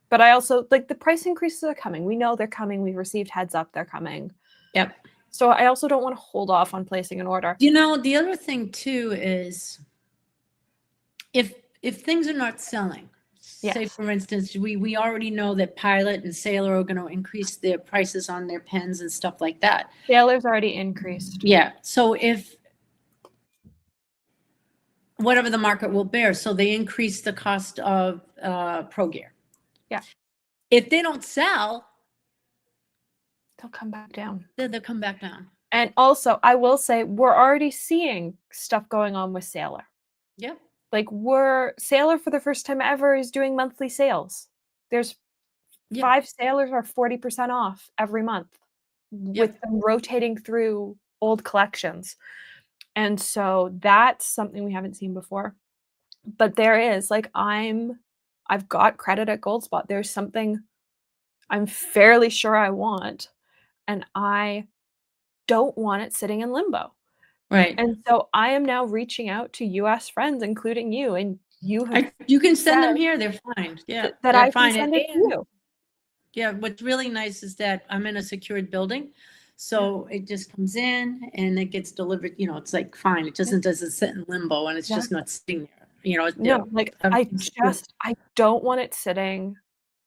but I also like, the price increases are coming. We know they're coming. We've received heads up they're coming. Yep. So I also don't wanna hold off on placing an order. You know, the other thing too is if things are not selling, say Yes. for instance, we already know that Pilot and Sailor are going to increase their prices on their pens and stuff like that. Sailor's already increased. Yeah. So if whatever the market will bear, so they increase the cost of Pro Gear. Yeah. If they don't sell, They'll come back down. they'll come back down. And also, I will say we're already seeing stuff going on with Sailor. Yep. Like, Sailor for the first time ever is doing monthly sales. There's Yep. 5 Sailors are 40% off every month with Yep. them rotating through old collections. And so that's something we haven't seen before. But there is, like, I've got credit at Goldspot. There's something I'm fairly sure I want, and I don't want it sitting in limbo. Right. And so I am now reaching out to US friends, including you, and you have You can send said them here. They're fine. Yeah, that they're I can fine. send it to And you. yeah, what's really nice is that I'm in a secured building. Yeah, So it just comes in and it gets delivered, you know, it's like fine. It doesn't sit in limbo and it's just exactly. not sitting there. You know, No, like, everything's good. I don't want it sitting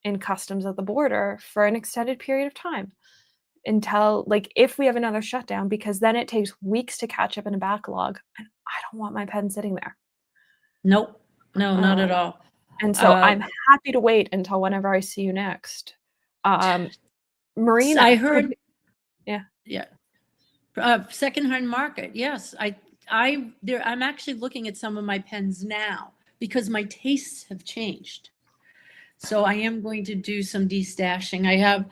in customs at the border for an extended period of time until, like, if we have another shutdown, because then it takes weeks to catch up in a backlog, and I don't want my pen sitting there. Nope. No, not at Um, all. and so Uh, I'm happy to wait until whenever I see you next. Um, I Marina could heard, be yeah. yeah, secondhand market. Yes, I'm actually looking at some of my pens now because my tastes have changed. So I am going to do some destashing. I have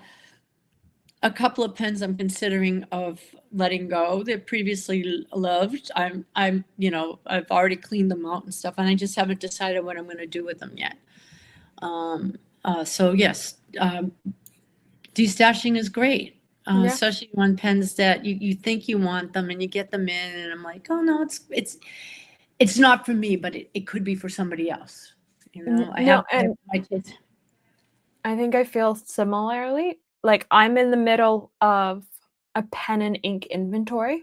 a couple of pens I'm considering of letting go that previously loved. You know, I've already cleaned them out and stuff, and I just haven't decided what I'm going to do with them yet. So yes, destashing is great, Yeah. especially on pens that you think you want them and you get them in, and I'm like, oh no, it's not for me, but it could be for somebody else. You know, No, I have and my kids. I think I feel similarly. Like, I'm in the middle of a pen and ink inventory,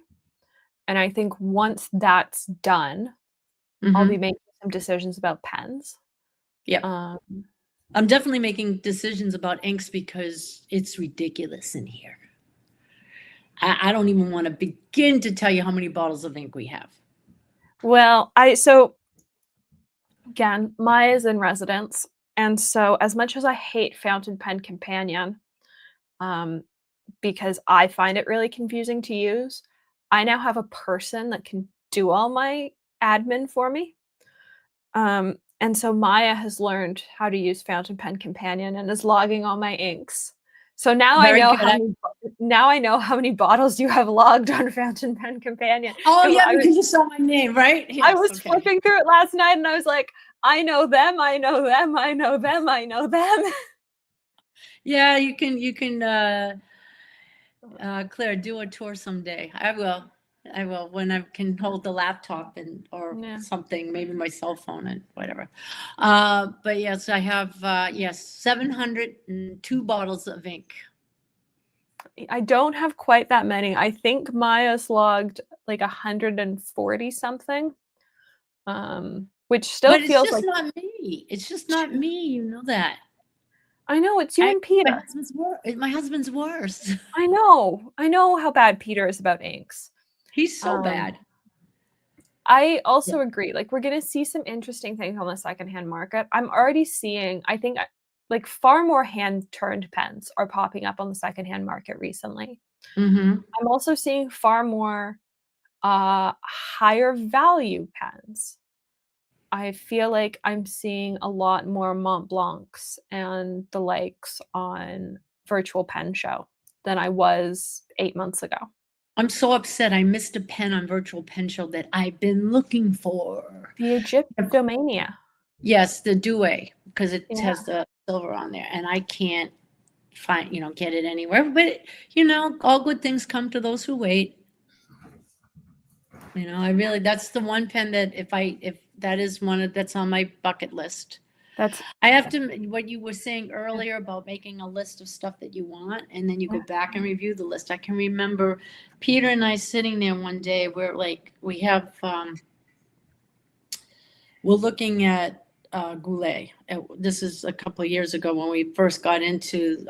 and I think once that's done, I'll be Mm-hmm. making some decisions about pens. Yep. Um, I'm definitely making decisions about inks because it's ridiculous in here. I don't even want to begin to tell you how many bottles of ink we have. well, again, Maya's in residence, and so as much as I hate Fountain Pen Companion, um, because I find it really confusing to use, I now have a person that can do all my admin for me. And so Maya has learned how to use Fountain Pen Companion and is logging all my inks. So Very good. now I know how many bottles you have logged on Fountain Pen Companion. Oh And yeah, because you saw my name, right? I Yes. was Okay. flipping through it last night and I was like, I know them, I know them, I know them, I know them. Yeah, you can Claire, do a tour someday. I will. I will when I can hold the laptop and or Yeah. something, maybe my cell phone and whatever. But yes, I have yes, 702 bottles of ink. I don't have quite that many. I think Maya's logged like 140 something. Which still But it's feels just like not me. It's just not me, you know that. I know, it's you and My Peter. husband's worse. My husband's worse. I know. I know how bad Peter is about inks. He's so Um, bad. I Yeah. also agree, like, we're gonna see some interesting things on the secondhand market. I'm already seeing, I think, like, far more hand-turned pens are popping up on the secondhand market recently. Mm-hmm. I'm also seeing far more, higher value pens. I feel like I'm seeing a lot more Mont Blancs and the likes on Virtual Pen Show than I was 8 months ago. I'm so upset I missed a pen on Virtual Pen Show that I've been looking for. The Egyptomania. Yes, the Douai, because it Yeah. has the silver on there, and I can't find, get it anywhere. But, all good things come to those who wait. That's the one pen that if that is that's on my bucket list. That's I have to, what you were saying earlier about making a list of stuff that you want, and then you go back and review the list. I can remember Peter and I sitting there one day where we're looking at Goulet. This is a couple of years ago when we first got into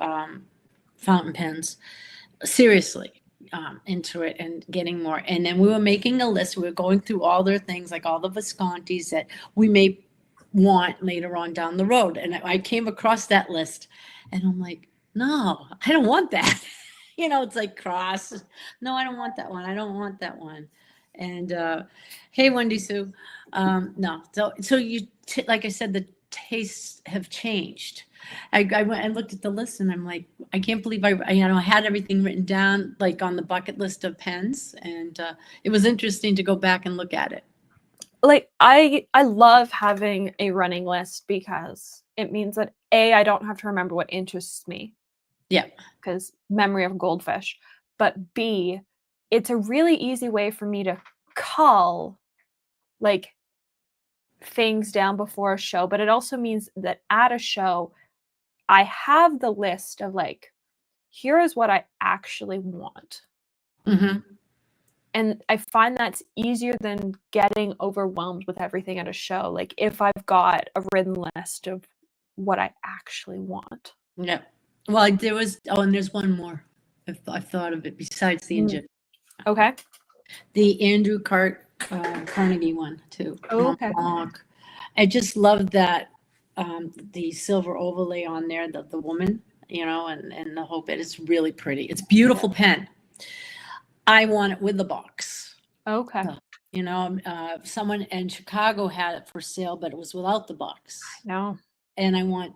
fountain pens. Seriously, into it and getting more. And then we were making a list. We were going through all their things, like all the Viscontis that we may want later on down the road. And I came across that list and I'm like, no, I don't want that. It's like cross. No, I don't want that one. I don't want that one. And hey, Wendy Sue. No, so you like I said, the tastes have changed. I went and looked at the list and I'm like, I can't believe I had everything written down like on the bucket list of pens, and it was interesting to go back and look at it. Like I love having a running list because it means that A, I don't have to remember what interests me. Yeah. Because memory of goldfish. But B, it's a really easy way for me to cull like things down before a show, but it also means that at a show I have the list of like, here is what I actually want. Mm-hmm. And I find that's easier than getting overwhelmed with everything at a show. Like if I've got a written list of what I actually want. Yeah. Well, and there's one more. I've thought of it besides the Egypt. Okay. The Andrew Carnegie one too. Oh, okay. Mont I just love that the silver overlay on there, the woman, and the whole bit. It's really pretty. It's beautiful pen. I want it with the box. Okay. Someone in Chicago had it for sale, but it was without the box. No. And I want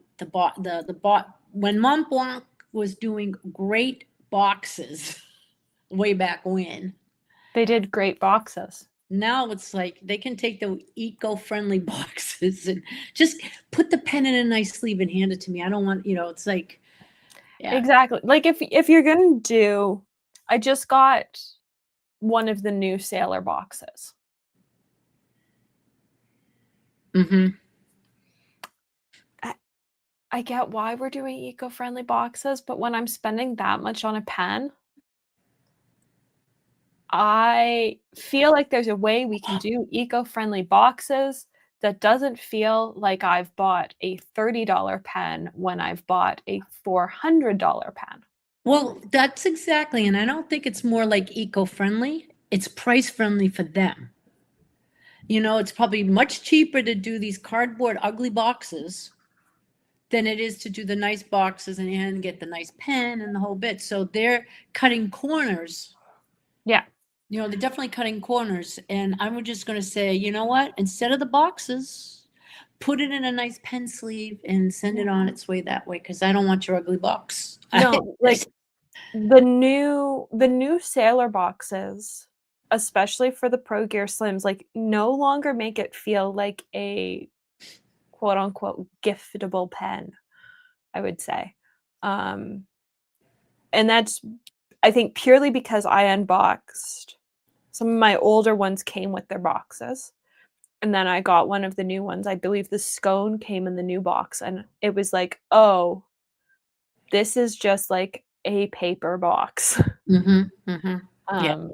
when Mont Blanc was doing great boxes way back when. They did great boxes. Now it's like they can take the eco-friendly boxes and just put the pen in a nice sleeve and hand it to me. I don't want, it's like, yeah. Exactly. Like if you're gonna do, I just got one of the new Sailor boxes. Mm-hmm. I get why we're doing eco-friendly boxes, but when I'm spending that much on a pen, I feel like there's a way we can do eco-friendly boxes that doesn't feel like I've bought a $30 pen when I've bought a $400 pen. Well, that's exactly, and I don't think it's more like eco-friendly. It's price-friendly for them. It's probably much cheaper to do these cardboard ugly boxes than it is to do the nice boxes and get the nice pen and the whole bit. So they're cutting corners. Yeah. They're definitely cutting corners. And I'm just going to say, you know what? Instead of the boxes, put it in a nice pen sleeve and send it on its way that way, because I don't want your ugly box. No, like the new Sailor boxes, especially for the Pro Gear Slims, like no longer make it feel like a quote unquote giftable pen, I would say. And that's, I think, purely because I unboxed. Some of my older ones came with their boxes. And then I got one of the new ones. I believe the scone came in the new box. And it was like, oh, this is just like a paper box. Mm-hmm, mm-hmm. Yeah.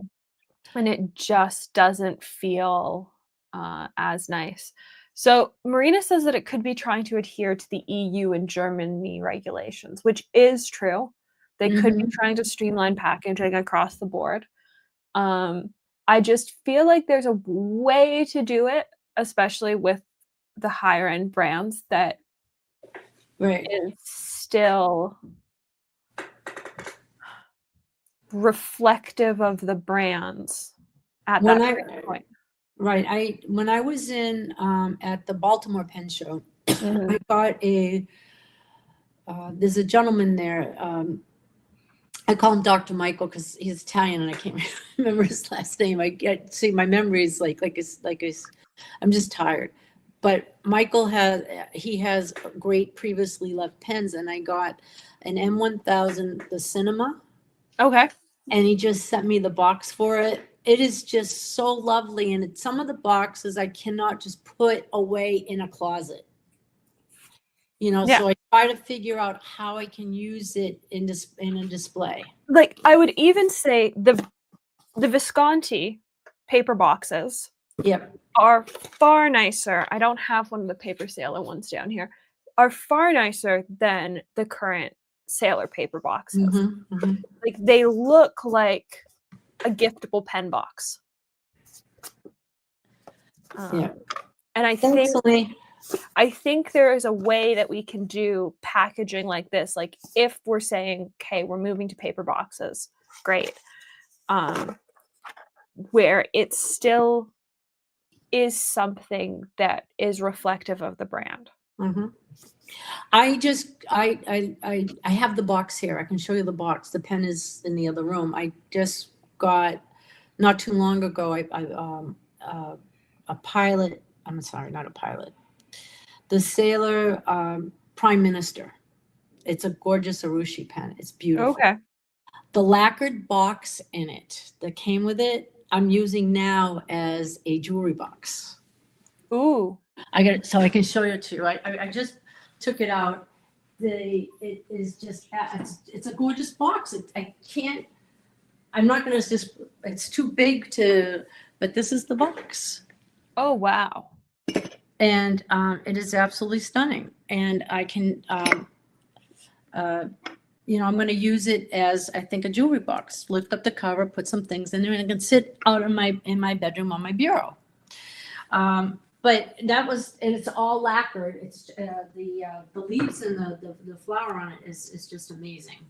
And it just doesn't feel as nice. So Marina says that it could be trying to adhere to the EU and Germany regulations, which is true. They could be trying to streamline packaging across the board. I just feel like there's a way to do it, especially with the higher end brands, that is still reflective of the brands at that point. Right. When I was in at the Baltimore Pen Show, Mhm. I got there's a gentleman there. I call him Dr. Michael because he's Italian and I can't remember his last name. I get see my memory is I'm just tired. But Michael has great previously left pens, and I got an M1000, the Cinema, Okay. and he just sent me the box for it. It is just so lovely, and some of the boxes I cannot just put away in a closet. Yeah. So I try to figure out how I can use it in a display. Like, I would even say the Visconti paper boxes Yep. are far nicer. I don't have one of the paper sailor ones down here. Are far nicer than the current sailor paper boxes. Mm-hmm, mm-hmm. Like, they look like a giftable pen box. Yeah. And I think there is a way that we can do packaging like this. Like, if we're saying, okay, we're moving to paper boxes, great. Where it still is something that is reflective of the brand. Mm-hmm. I have the box here. I can show you the box. The pen is in the other room. I just got, not too long ago, a pilot. I'm sorry, not a pilot. The Sailor Prime Minister. It's a gorgeous Urushi pen. It's beautiful. Okay. The lacquered box in it that came with it, I'm using now as a jewelry box. Ooh. I got it, so I can show you too. I just took it out. It is just it's a gorgeous box. I'm not gonna just, it's too big but this is the box. Oh, wow. And it is absolutely stunning. And I can I'm going to use it as, I think, a jewelry box. Lift up the cover, put some things in there, and it can sit out in my bedroom on my bureau. But and it's all lacquered. It's the leaves and the flower on it is just amazing.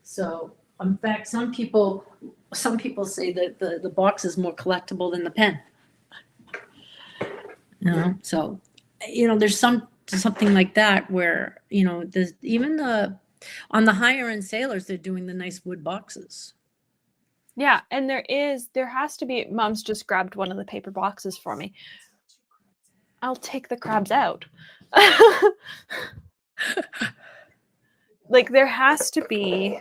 So, in fact, some people say that the box is more collectible than the pen. So, there's something like that where there's even on the higher end sailors, they're doing the nice wood boxes. Yeah, and there has to be. Mom's just grabbed one of the paper boxes for me. I'll take the crabs out. Like, there has to be,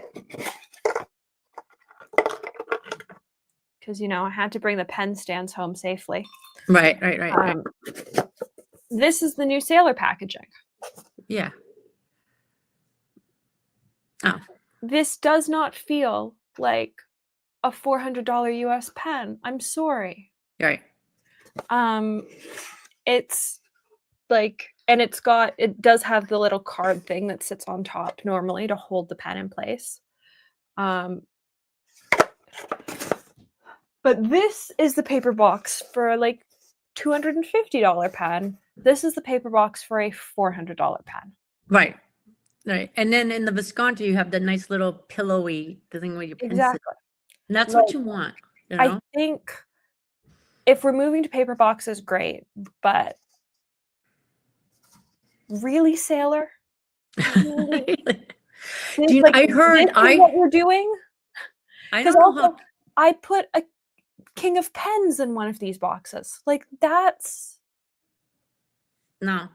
because I had to bring the pen stands home safely. Right. This is the new sailor packaging. Yeah. Oh. This does not feel like a $400 US pen. I'm sorry. Right. It's like, and it does have the little card thing that sits on top normally to hold the pen in place. But this is the paper box for like $250 pen. This is the paper box for a $400 pen. Right. And then in the Visconti, you have the nice little pillowy, the thing where you pen Exactly. And that's what you want. I think if we're moving to paper boxes, great. But really, sailor? Really? I heard what we're doing? I don't know how. I put a king of pens in one of these boxes. Like, that's no.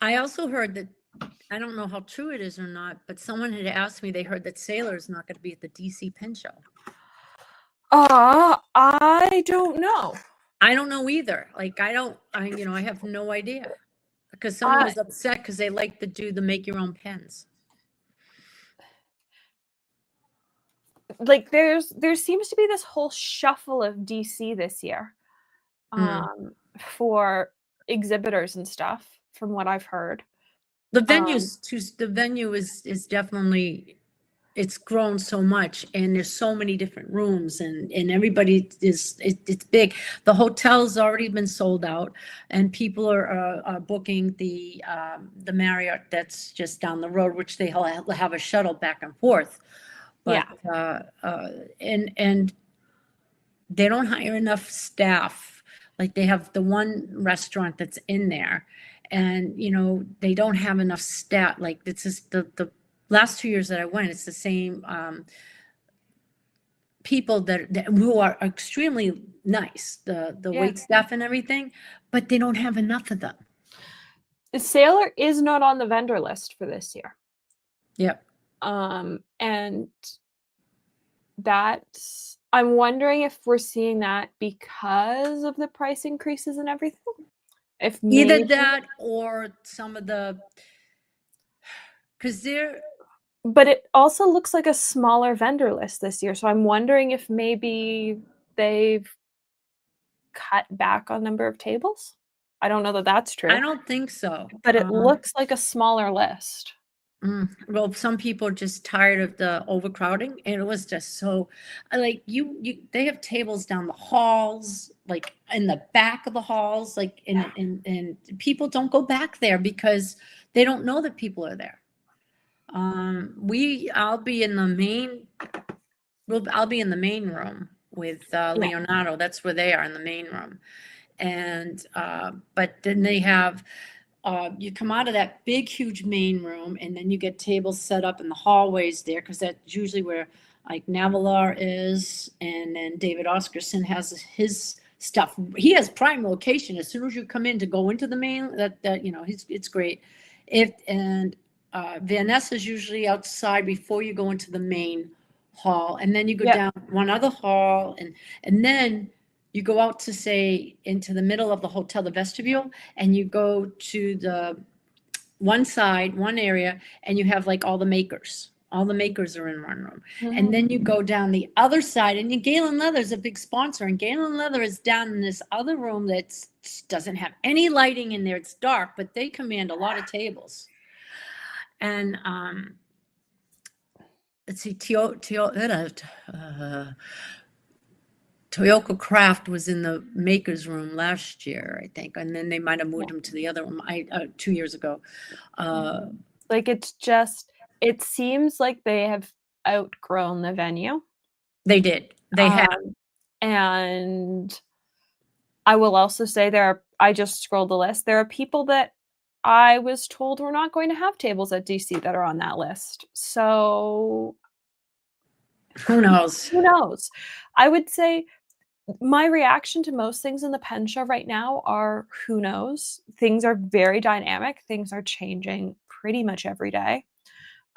I also heard that, I don't know how true it is or not, but someone had asked me, they heard that Sailor is not going to be at the DC Pen Show. I don't know. I don't know either. Like, I have no idea. Because someone was upset because they like to do the make your own pens. Like, there seems to be this whole shuffle of DC this year, for exhibitors and stuff, from what I've heard. The venue is definitely, it's grown so much, and there's so many different rooms, and everybody it's big. The hotel's already been sold out, and people are booking the Marriott that's just down the road, which they have a shuttle back and forth. But, and they don't hire enough staff. Like they have the one restaurant that's in there, and they don't have enough staff. Like it's just the last 2 years that I went, it's the same people who are extremely nice, the Yeah. wait staff and everything, but they don't have enough of them. Sailor is not on the vendor list for this year. Yep. And that's I'm wondering if we're seeing that because of the price increases and everything. If Either maybe that or some of because they're But it also looks like a smaller vendor list this year, so I'm wondering if maybe they've cut back on number of tables? I don't know that that's I true, don't think so. but it looks like a smaller list. Well, some people are just tired of the overcrowding, and it was just so, like they have tables down the halls, like in the back of the halls, like and people don't go back there because they don't know that people are there. I'll be in the main. I'll be in the main room with Leonardo. That's where they are, in the main room, and but then they have. You come out of that big, huge main room, and then you get tables set up in the hallways there, because that's usually where like Navalar is, and then David Oscarson has his stuff. He has prime location. As soon as you come in to go into the main, it's great. Vanessa's usually outside before you go into the main hall, and then you go Yep. down one other hall, and then you go out to say into the middle of the hotel, the vestibule, and you go to the one side, one area, and you have like all the makers. All the makers are in one room. And then you go down the other side, and Galen Leather is a big sponsor, and Galen Leather is down in this other room that doesn't have any lighting in there. It's dark, but they command a lot of tables. And let's see, Toyoko Craft was in the maker's room last year, I think, and then they might have moved him to the other room 2 years ago. Like it seems like they have outgrown the venue. They did. They have. And I will also say I just scrolled the list. There are people that I was told we're not going to have tables at DC that are on that list. So who knows? Who knows? I would say my reaction to most things in the pen show right now are who knows. Things are very dynamic. Things are changing pretty much every day.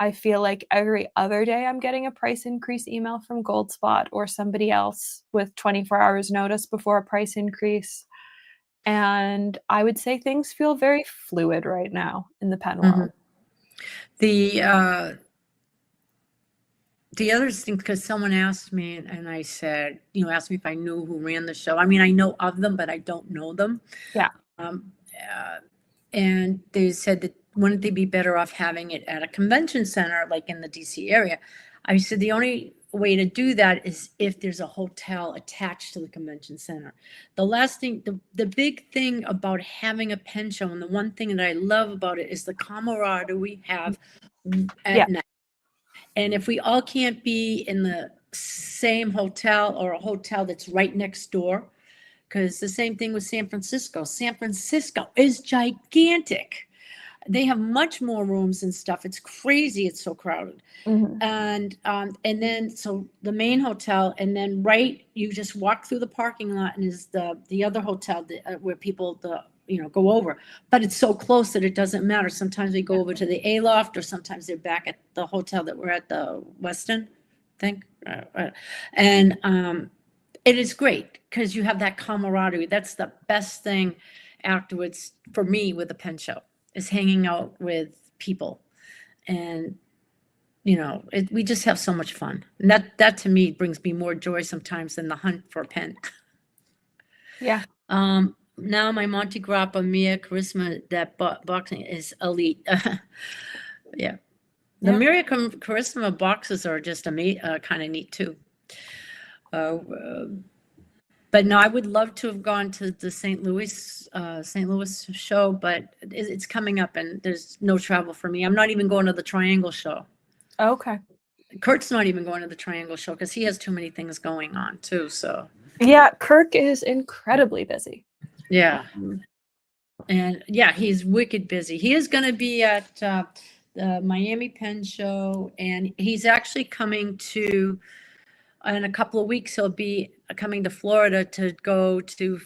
I feel like every other day I'm getting a price increase email from Goldspot or somebody else with 24 hours notice before a price increase. And I would say things feel very fluid right now in the pen world. The other thing, because someone asked me, and I said, asked me if I knew who ran the show. I mean, I know of them, but I don't know them. Yeah. And they said that wouldn't they be better off having it at a convention center, like in the DC area? I said the only way to do that is if there's a hotel attached to the convention center. The last thing, the big thing about having a pen show, and the one thing that I love about it, is the camaraderie we have at night. And if we all can't be in the same hotel or a hotel that's right next door, because the same thing with San Francisco. San Francisco is gigantic. They have much more rooms and stuff. It's crazy. It's so crowded. And then so the main hotel, and then you just walk through the parking lot, and is the other hotel where people go over. But it's so close that it doesn't matter. Sometimes we go over to the Aloft, or sometimes they're back at the hotel that we're at, the Westin, I think. And it is great because you have that camaraderie. That's the best thing afterwards for me with a pen show, is hanging out with people. And we just have so much fun. And that to me brings me more joy sometimes than the hunt for a pen. Yeah. Now my Monte Grappa Mia Charisma, that boxing is elite. Yeah. The Mia Charisma boxes are just kind of neat too. But no, I would love to have gone to the St. Louis show, but it's coming up, and there's no travel for me. I'm not even going to the Triangle show. Okay. Kurt's not even going to the Triangle show because he has too many things going on too. So Yeah, Kirk is incredibly busy. Yeah. Um, And yeah, he's wicked busy. He is going to be at the Miami Pen Show, and he's actually coming to, in a couple of weeks, he'll be coming to Florida to go to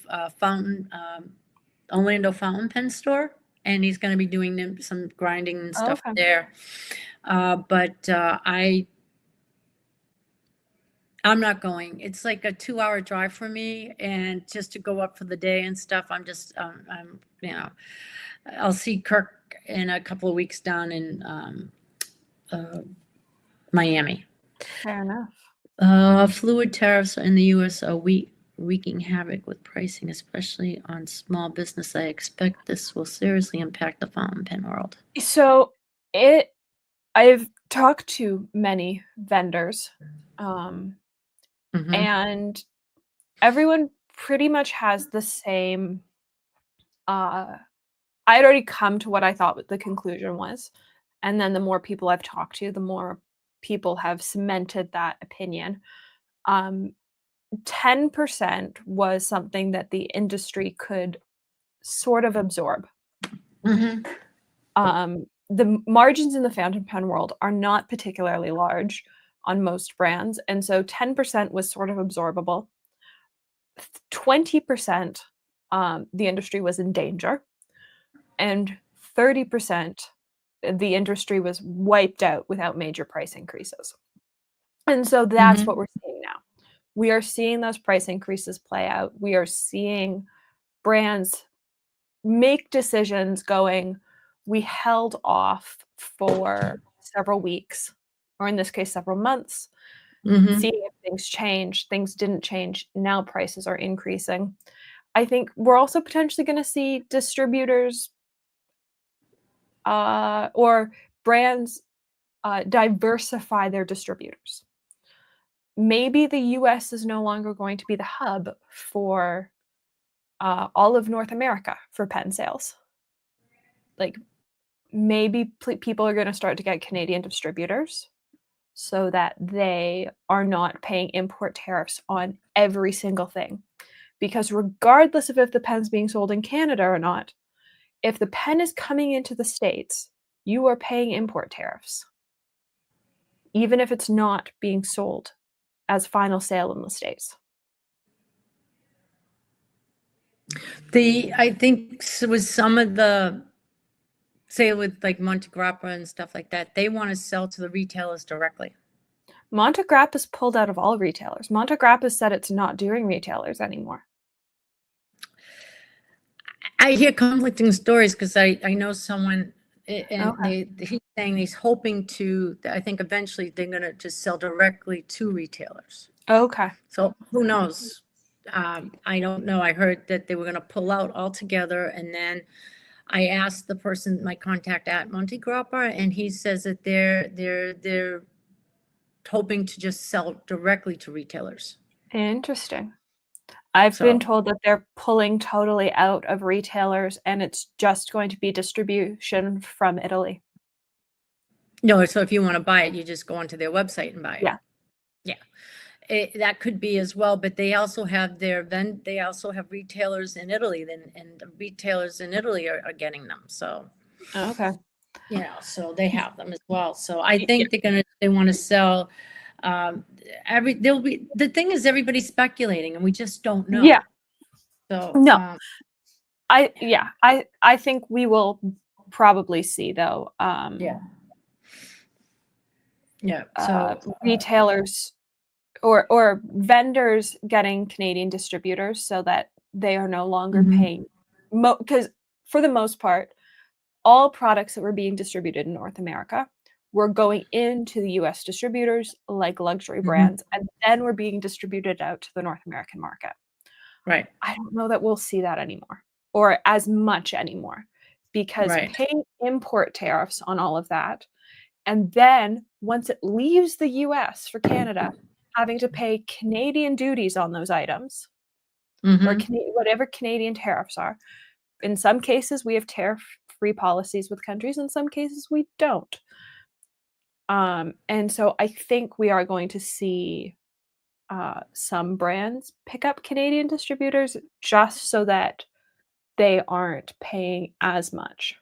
Orlando Fountain Pen Store, and he's going to be doing some grinding and stuff okay. there. But I'm not going. It's like a 2-hour drive for me, and just to go up for the day and stuff, I'll see Kirk in a couple of weeks down in uh, Miami. Fair enough. Fluid tariffs in the U.S. are wreaking havoc with pricing, especially on small business. I expect this will seriously impact the fountain pen world. So I've talked to many vendors, um, Mm-hmm. and everyone pretty much has the same. I had already come to what I thought the conclusion was, and then the more people I've talked to, the more people have cemented that opinion. 10% was something that the industry could sort of absorb. Mm-hmm. The margins in the fountain pen world are not particularly large on most brands, and so 10% was sort of absorbable. 20%, the industry was in danger, and 30%, the industry was wiped out without major price increases. And so that's Mm-hmm. what we're seeing now. We are seeing those price increases play out. We are seeing brands make decisions going, we held off for several weeks, or in this case, several months, Mm-hmm. seeing if things change. Things didn't change. Now prices are increasing. I think we're also potentially going to see distributors or brands diversify their distributors. Maybe the US is no longer going to be the hub for all of North America for pen sales. Like maybe people are going to start to get Canadian distributors so that they are not paying import tariffs on every single thing. Because regardless of if the pen's being sold in Canada or not, if the pen is coming into the States, you are paying import tariffs, even if it's not being sold as final sale in the States. I think with some of the, say with like Monte Grappa and stuff like that, they want to sell to the retailers directly. Monte Grappa's pulled out of all retailers. Monte Grappa said it's not doing retailers anymore. I hear conflicting stories because I know someone, and Okay. he's saying he's hoping to, I think eventually they're going to just sell directly to retailers. Okay. So who knows? I don't know. I heard that they were going to pull out altogether, and then I asked the person, my contact at Monte Grappa, and he says that they're hoping to just sell directly to retailers. Interesting. I've been So told that they're pulling totally out of retailers and it's just going to be distribution from Italy. no, so if you want to buy it, you just go onto their website and buy it. Yeah. Yeah. That could be as well, but they also have they also have retailers in Italy, and the retailers in Italy are getting them. So, Okay. so they have them as well. So I Yeah. think they want to sell, the thing is everybody's speculating and we just don't know. Yeah. So, No. I think we will probably see though yeah. Yeah. So, retailers or vendors getting Canadian distributors so that they are no longer mhm, paying because for the most part all products that were being distributed in North America were going into the US distributors like luxury mhm, brands and then were being distributed out to the North American market. right, I don't know that we'll see that anymore or as much anymore because right. paying import tariffs on all of that and then once it leaves the US for Canada, having to pay Canadian duties on those items or Mhm. whatever Canadian tariffs are. In some cases, we have tariff-free policies with countries. In some cases, we don't. And so I think we are going to see some brands pick up Canadian distributors just so that they aren't paying as much.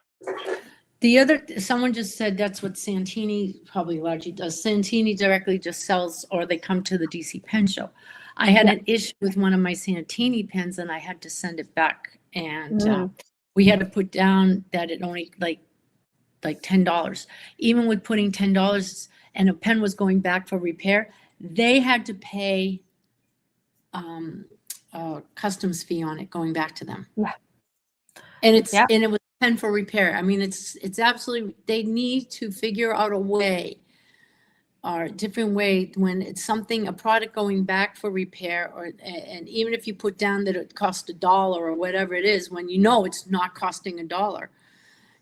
Someone just said that's what Santini probably largely does. Santini directly just sells, or they come to the DC Pen Show. I had Yeah. an issue with one of my Santini pens, and I had to send it back, and Mm. we had to put down that it only like $10. Even with putting $10, and a pen was going back for repair, they had to pay a customs fee on it going back to them. Yeah. And Yeah. it was a pen for repair. I mean, it's absolutely, they need to figure out a way or a different way when it's something, a product going back for repair, or, and even if you put down that it cost $1 or whatever it is, when you know it's not costing $1,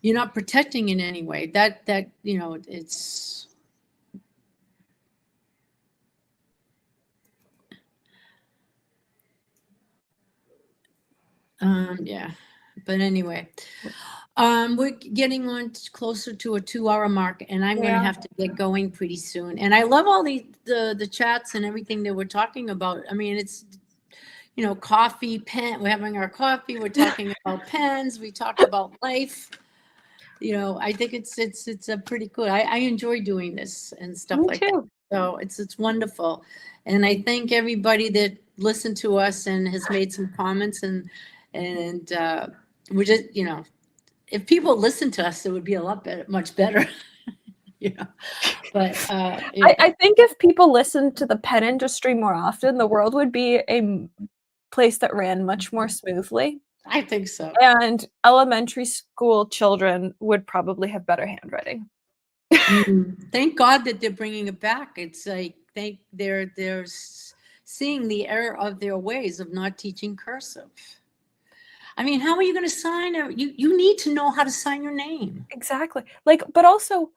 you're not protecting in any way. That, it's. Yeah, but anyway, we're getting on closer to a 2-hour mark, and I'm going to Yeah. have to get going pretty soon. And I love all the chats and everything that we're talking about. I mean, it's, coffee, pen. We're having our coffee. We're talking about pens. We talk about life. I think it's a pretty good. I enjoy doing this and stuff Me like that. too. So it's wonderful, and I thank everybody that listened to us and has made some comments, and we just, if people listen to us, it would be a lot better, much better. But I think if people listened to the pen industry more often, the world would be a place that ran much more smoothly. I think so. And elementary school children would probably have better handwriting. Thank God that they're bringing it back. It's like they're seeing the error of their ways of not teaching cursive. I mean, how are you going to sign it? You need to know how to sign your name. Exactly. Like, but also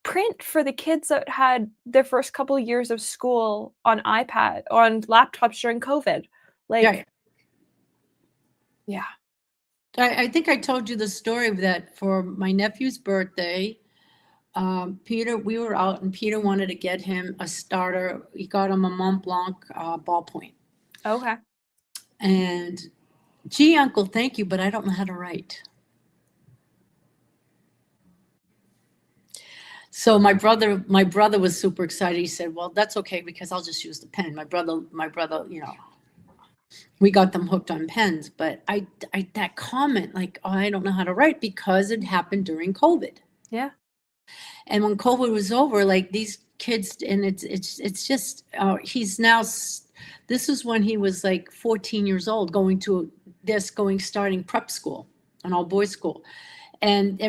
print for the kids that had their first couple of years of school on iPad, on laptops during COVID. Like, yeah. I think I told you the story that for my nephew's birthday, Peter, we were out and Peter wanted to get him a starter. He got him a Mont Blanc ballpoint. Okay. And gee, uncle, thank you, but I don't know how to write. So my brother was super excited. He said, well, that's okay because I'll just use the pen. My brother, we got them hooked on pens, but I that comment, like, oh, I don't know how to write, because it happened during COVID. Yeah. And when COVID was over, like these kids, and it's just, he's now, this is when he was like 14 years old, starting prep school, an all boys school. And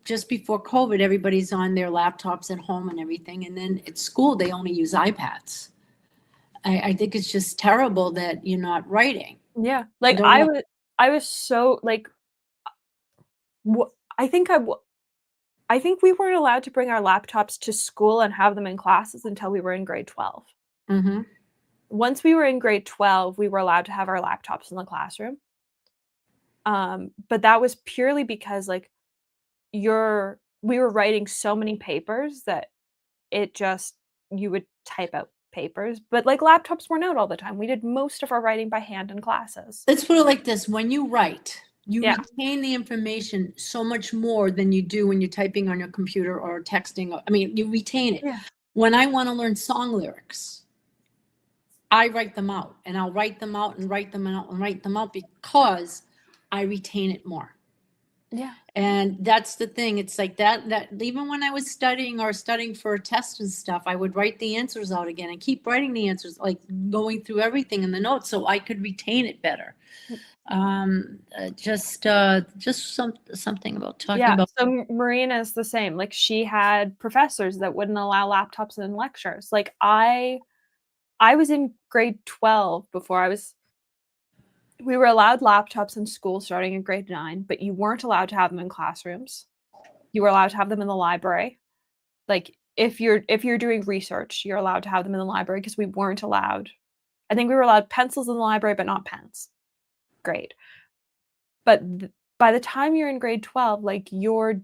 just before COVID, everybody's on their laptops at home and everything. And then at school, they only use iPads. I think it's just terrible that you're not writing. Yeah. Like I was so like, I think we weren't allowed to bring our laptops to school and have them in classes until we were in grade 12. Mm-hmm. Once we were in grade 12, we were allowed to have our laptops in the classroom. But that was purely because like we were writing so many papers that you would type out papers, but like laptops weren't out all the time. We did most of our writing by hand in classes. Let's put it like this. When you write, you Yeah. retain the information so much more than you do when you're typing on your computer or texting. I mean, you retain it. Yeah. When I want to learn song lyrics, I write them out, and I'll write them out and write them out and write them out because I retain it more. Yeah. And that's the thing. It's like that even when I was studying for a test and stuff, I would write the answers out again and keep writing the answers, like going through everything in the notes so I could retain it better. Just something about talking about. So Marina is the same. Like she had professors that wouldn't allow laptops in lectures. Like I was in grade 12 before we were allowed laptops in school starting in grade 9, but you weren't allowed to have them in classrooms. You were allowed to have them in the library. Like if you're doing research, you're allowed to have them in the library because we weren't allowed. I think we were allowed pencils in the library, but not pens. Great. But by the time you're in grade 12, like you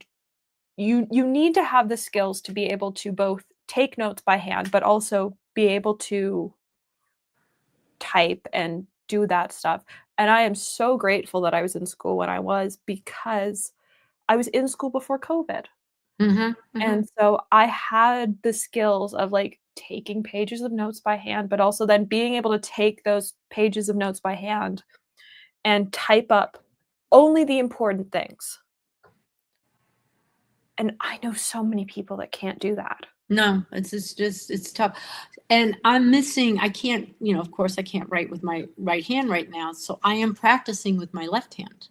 need to have the skills to be able to both take notes by hand, but also be able to type and do that stuff. And I am so grateful that I was in school when I was, because I was in school before COVID. Mhm, mhm. And so I had the skills of, like, taking pages of notes by hand, but also then being able to take those pages of notes by hand and type up only the important things. And I know so many people that can't do that. No, it's just it's tough. And I'm missing I can't, of course, I can't write with my right hand right now, so I am practicing with my left hand.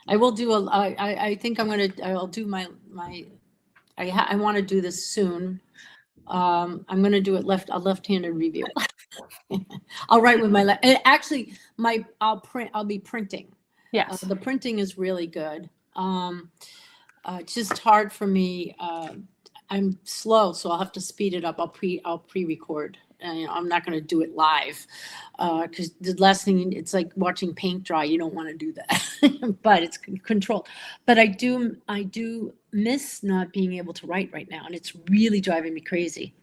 I will do a I think I'll do I wanna do this soon. I'm gonna do a left-handed review. I'll write with my left. Actually, I'll be printing. Yes. The printing is really good. It's just hard for me. I'm slow, so I'll have to speed it up. I'll pre-record. I'm not going to do it live because the last thing it's like watching paint dry. You don't want to do that, but it's controlled. But I do miss not being able to write right now, and it's really driving me crazy.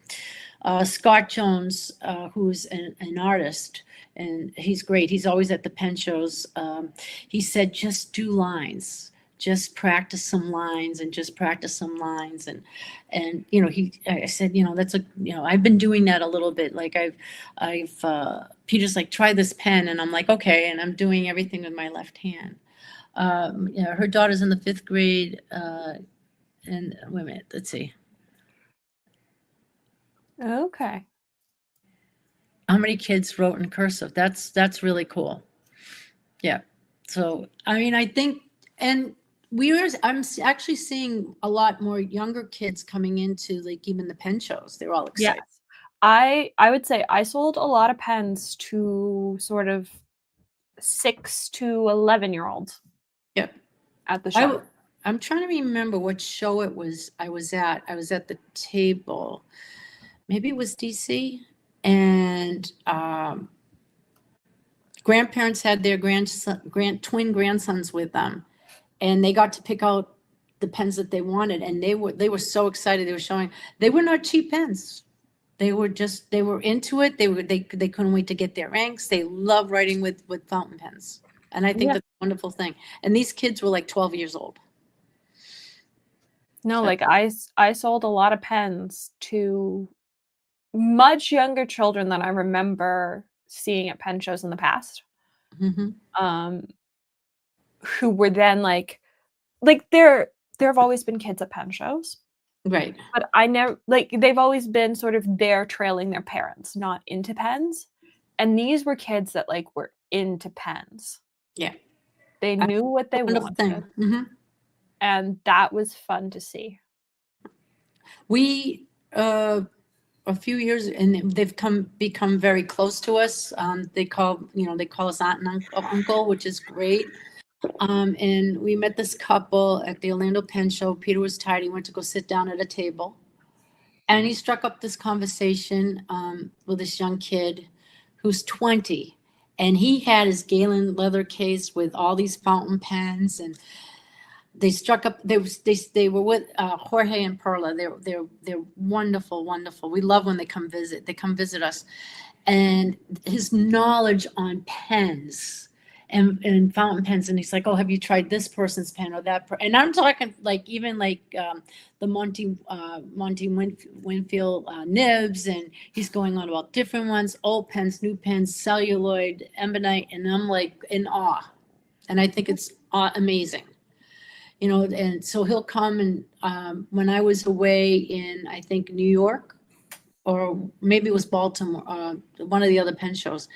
Scott Jones, who's an artist, and he's great. He's always at the pen shows. He said, just do lines, just practice some lines, and just practice some lines. And I said, I've been doing that a little bit. Like Peter's like, try this pen, and I'm like, okay, and I'm doing everything with my left hand. Her daughter's in the 5th grade, and wait a minute, let's see. Okay. How many kids wrote in cursive? That's really cool. Yeah. So, I mean, I think, and actually seeing a lot more younger kids coming into like even the pen shows. They're all Yes. excited. I would say I sold a lot of pens to sort of 6 to 11-year-olds Yeah. at the show. I'm trying to remember what show it was I was at. I was at the table. Maybe it was DC, and grandparents had their twin grandsons with them, and they got to pick out the pens that they wanted, and they were so excited. They were not cheap pens. They were into it. They couldn't wait to get their inks. They love writing with fountain pens, and I think Yeah. that's a wonderful thing. And these kids were like 12 years old. No, So, like, I sold a lot of pens to much younger children than I remember seeing at pen shows in the past, mhm. um, who were then, there have always been kids at pen shows, Right. but I never like, they've always been sort of there trailing their parents, not into pens, and these were kids that, like, were into pens. Yeah. They I- knew what a they wonderful thing. wanted, Hmm. and that was fun to see. We a few years, and they've become very close to us. They call us aunt and uncle, which is great. And we met this couple at the Orlando Pen Show. Peter was tired. He went to go sit down at a table, and he struck up this conversation with this young kid who's 20, and he had his Galen leather case with all these fountain pens, and they struck up. They were with Jorge and Perla. They're wonderful, wonderful. We love when they come visit. They come visit us, and his knowledge on pens and fountain pens. And he's like, "Oh, have you tried this person's pen or that?" And I'm talking like even like the Winfield nibs, and he's going on about different ones, old pens, new pens, celluloid, ebonite, and I'm like in awe. And I think it's amazing. And so he'll come, and when I was away in, I think, New York, or maybe it was Baltimore, one of the other pen shows.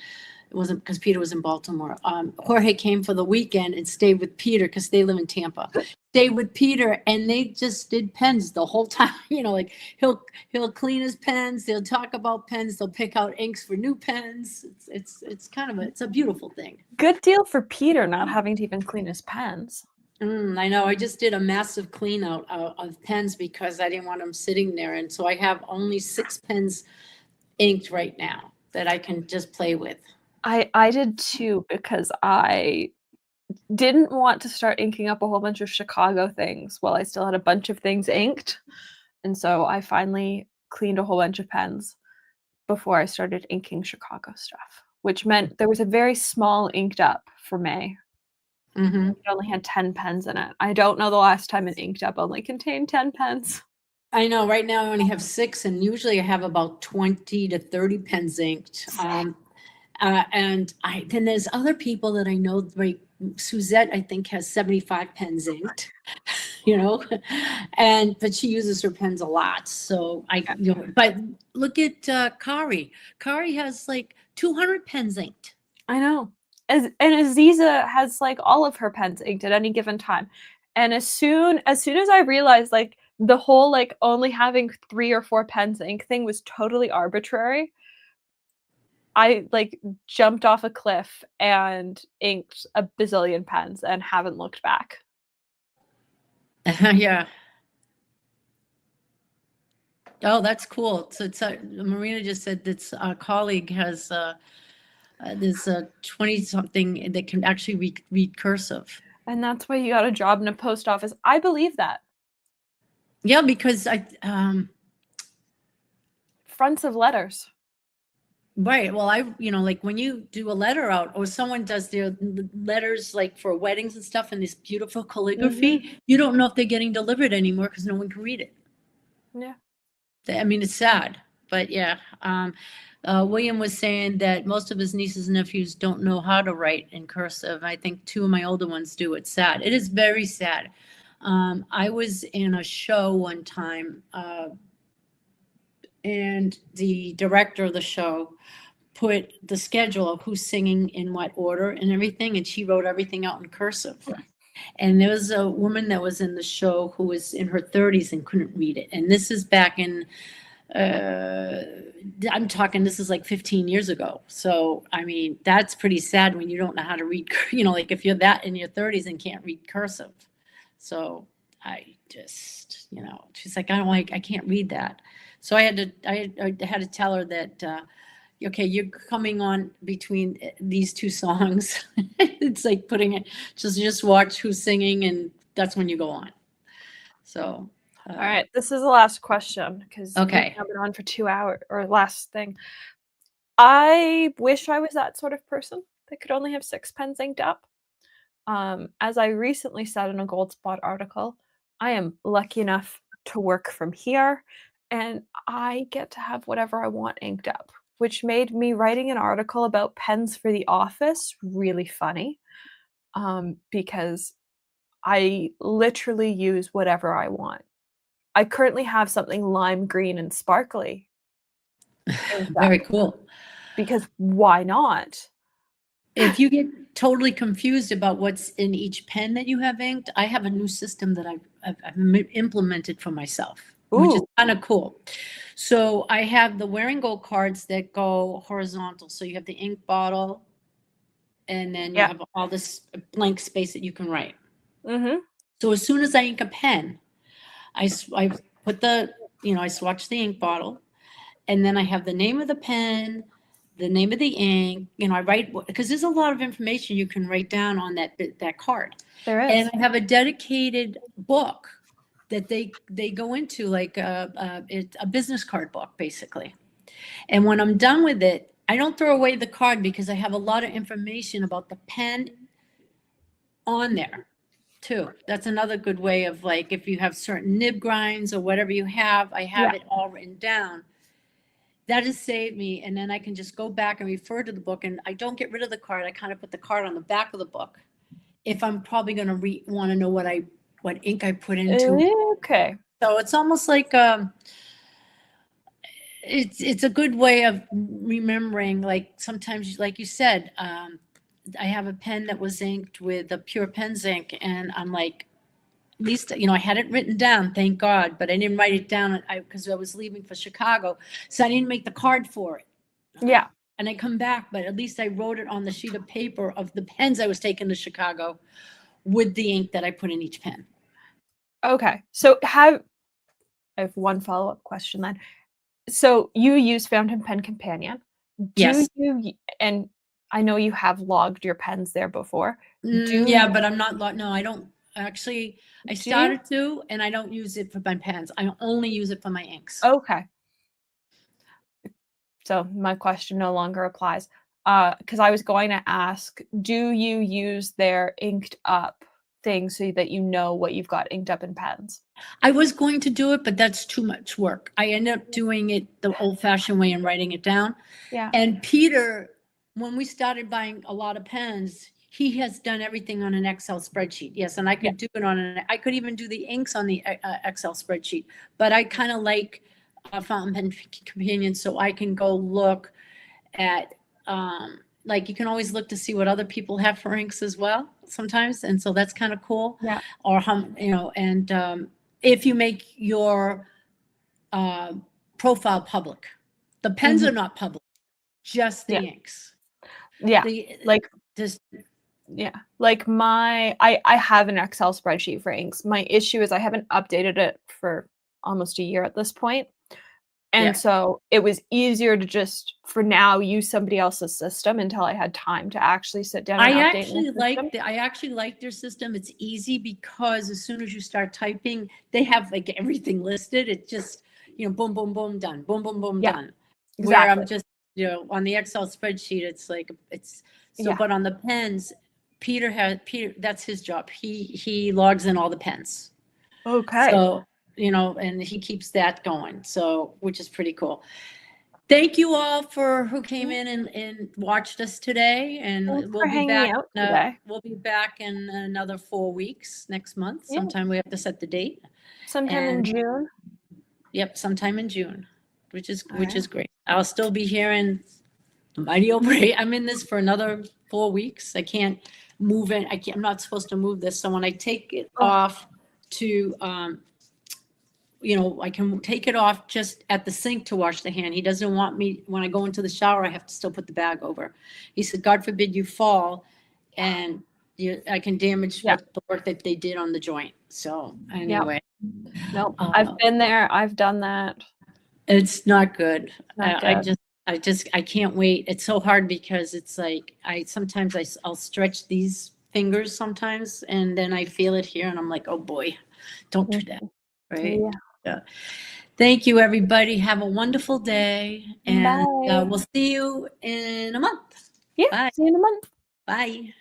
It wasn't because Peter was in Baltimore. Jorge came for the weekend and stayed with Peter because they live in Tampa. Stayed with Peter, and they just did pens the whole time. Like he'll clean his pens. They'll talk about pens. They'll pick out inks for new pens. It's kind of it's a beautiful thing. Good deal for Peter not having to even clean his pens. I know. I just did a massive clean out of pens because I didn't want them sitting there. And so I have only 6 pens inked right now that I can just play with. I did too, because I didn't want to start inking up a whole bunch of Chicago things while I still had a bunch of things inked, and so I finally cleaned a whole bunch of pens before I started inking Chicago stuff. which meant there was a very small inked up for May. Mm-hmm. It only had 10 pens in it. I don't know the last time an inked up only contained 10 pens. I know right now I only have 6, and usually I have about 20 to 30 pens inked. And then there's other people that I know, like Suzette, I think has 75 pens inked, you know, but she uses her pens a lot. So but look at Kari. Kari has like 200 pens inked. I know. And Aziza has like all of her pens inked at any given time. And as soon as I realized like the whole like only having 3 or 4 pens inked thing was totally arbitrary, I like jumped off a cliff and inked a bazillion pens and haven't looked back. Yeah. Oh, that's cool. So Marina just said that a colleague has there's a 20-something that can actually read cursive. And that's why you got a job in a post office. I believe that. Yeah, because Fronts of letters. right. Well, like when you do a letter out, or someone does their letters like for weddings and stuff, and this beautiful calligraphy, you don't know if they're getting delivered anymore because no one can read it. Yeah. I mean, it's sad, but yeah. William was saying that most of his nieces and nephews don't know how to write in cursive. I think 2 of my older ones do. It's sad. It is very sad. I was in a show one time, and the director of the show put the schedule of who's singing in what order and everything, and she wrote everything out in cursive. And there was a woman that was in the show who was in her 30s and couldn't read it. And this is back in, I'm talking, this is like 15 years ago. So, I mean, that's pretty sad when you don't know how to read, like if you're that in your 30s and can't read cursive. So I just, she's like, I can't read that. So I had to tell her that, okay, you're coming on between these 2 songs. It's like putting it, just watch who's singing, and that's when you go on. So. All right, this is the last question because Okay. we've been on for 2 hours, or last thing. I wish I was that sort of person that could only have 6 pens inked up. As I recently said in a Goldspot article, I am lucky enough to work from here, and I get to have whatever I want inked up, which made me writing an article about pens for the office really funny, because I literally use whatever I want. I currently have something lime green and sparkly inked up Very cool. because why not? If you get totally confused about what's in each pen that you have inked, I have a new system that I've implemented for myself, which is Ooh. kind of cool. So I have the wearing gold cards that go horizontal. So you have the ink bottle, and then you Yeah. have all this blank space that you can write. Mm-hmm. So as soon as I ink a pen, I put I swatch the ink bottle, and then I have the name of the pen, the name of the ink. I write, because there's a lot of information you can write down on that card. There is. And I have a dedicated book that they go into, like it's a business card book, basically. And when I'm done with it, I don't throw away the card because I have a lot of information about the pen on there too. That's another good way of, like, if you have certain nib grinds or whatever you have, I have it all written down. That has saved me, and then I can just go back and refer to the book, and I don't get rid of the card. I kind of put the card on the back of the book if I'm probably going to want to know what ink I put into. Okay. So it's almost like it's a good way of remembering. Like sometimes, like you said, I have a pen that was inked with a pure Pens ink, and I'm like, at least, I had it written down, thank God, but I didn't write it down because I was leaving for Chicago. So I didn't make the card for it. Yeah. And I come back, but at least I wrote it on the sheet of paper of the pens I was taking to Chicago with the ink that I put in each pen. Okay. So I have one follow-up question then. So you use Fountain Pen Companion. Yes. And I know you have logged your pens there before. Yeah, but I'm not, no, I don't actually, I you? started to, and I don't use it for my pens. I only use it for my inks. Okay. So my question no longer applies. because I was going to ask, do you use their inked up thing so that you know what you've got inked up in pens? I was going to do it, but that's too much work. I ended up doing it the old-fashioned way and writing it down. Yeah. And Peter, when we started buying a lot of pens, he has done everything on an Excel spreadsheet. Yes, and I could do it I could even do the inks on the Excel spreadsheet. But I kind of like Fountain Pen Companion, so I can go look at, like, you can always look to see what other people have for inks as well sometimes, and so that's kind of cool. Yeah. Or how, and if you make your profile public, the pens are not public, just the Yeah. inks. Yeah. Like, Just yeah. Like I have an Excel spreadsheet for inks. My issue is I haven't updated it for almost a year at this point. And Yeah. so it was easier to just, for now, use somebody else's system until I had time to actually sit down and update my system. I actually like their system. It's easy because as soon as you start typing, they have like everything listed. It just, boom, boom, boom, done. Boom, boom, boom, Yeah, done. Where I'm exactly. just, on the Excel spreadsheet, it's like, Yeah. but on the pens, Peter, that's his job. He logs in all the pens. Okay. So, and he keeps that going. So, which is pretty cool. Thank you all for who came in and watched us today, and Thanks we'll for be hanging back. out today. We'll be back in another 4 weeks next month. Yeah. Sometime we have to set the date. Sometime in And June. yep, sometime in June, which is All right. great. I'll still be here in Mighty O'Brien. I'm in this for another 4 weeks. I can't move in. I'm not supposed to move this. So when I take it Oh. off to, I can take it off just at the sink to wash the hand. He doesn't want me, when I go into the shower, I have to still put the bag over. He said, God forbid you fall and I can damage Yeah. the work that they did on the joint. So anyway. Nope. I've been there. I've done that. It's not good. Not good. I can't wait. It's so hard because it's like, sometimes I'll stretch these fingers sometimes and then I feel it here and I'm like, oh boy, don't do that. Right? Yeah. Thank you, everybody. Have a wonderful day. And Bye. we'll see you in a month. Yeah. Bye. See you in a month. Bye.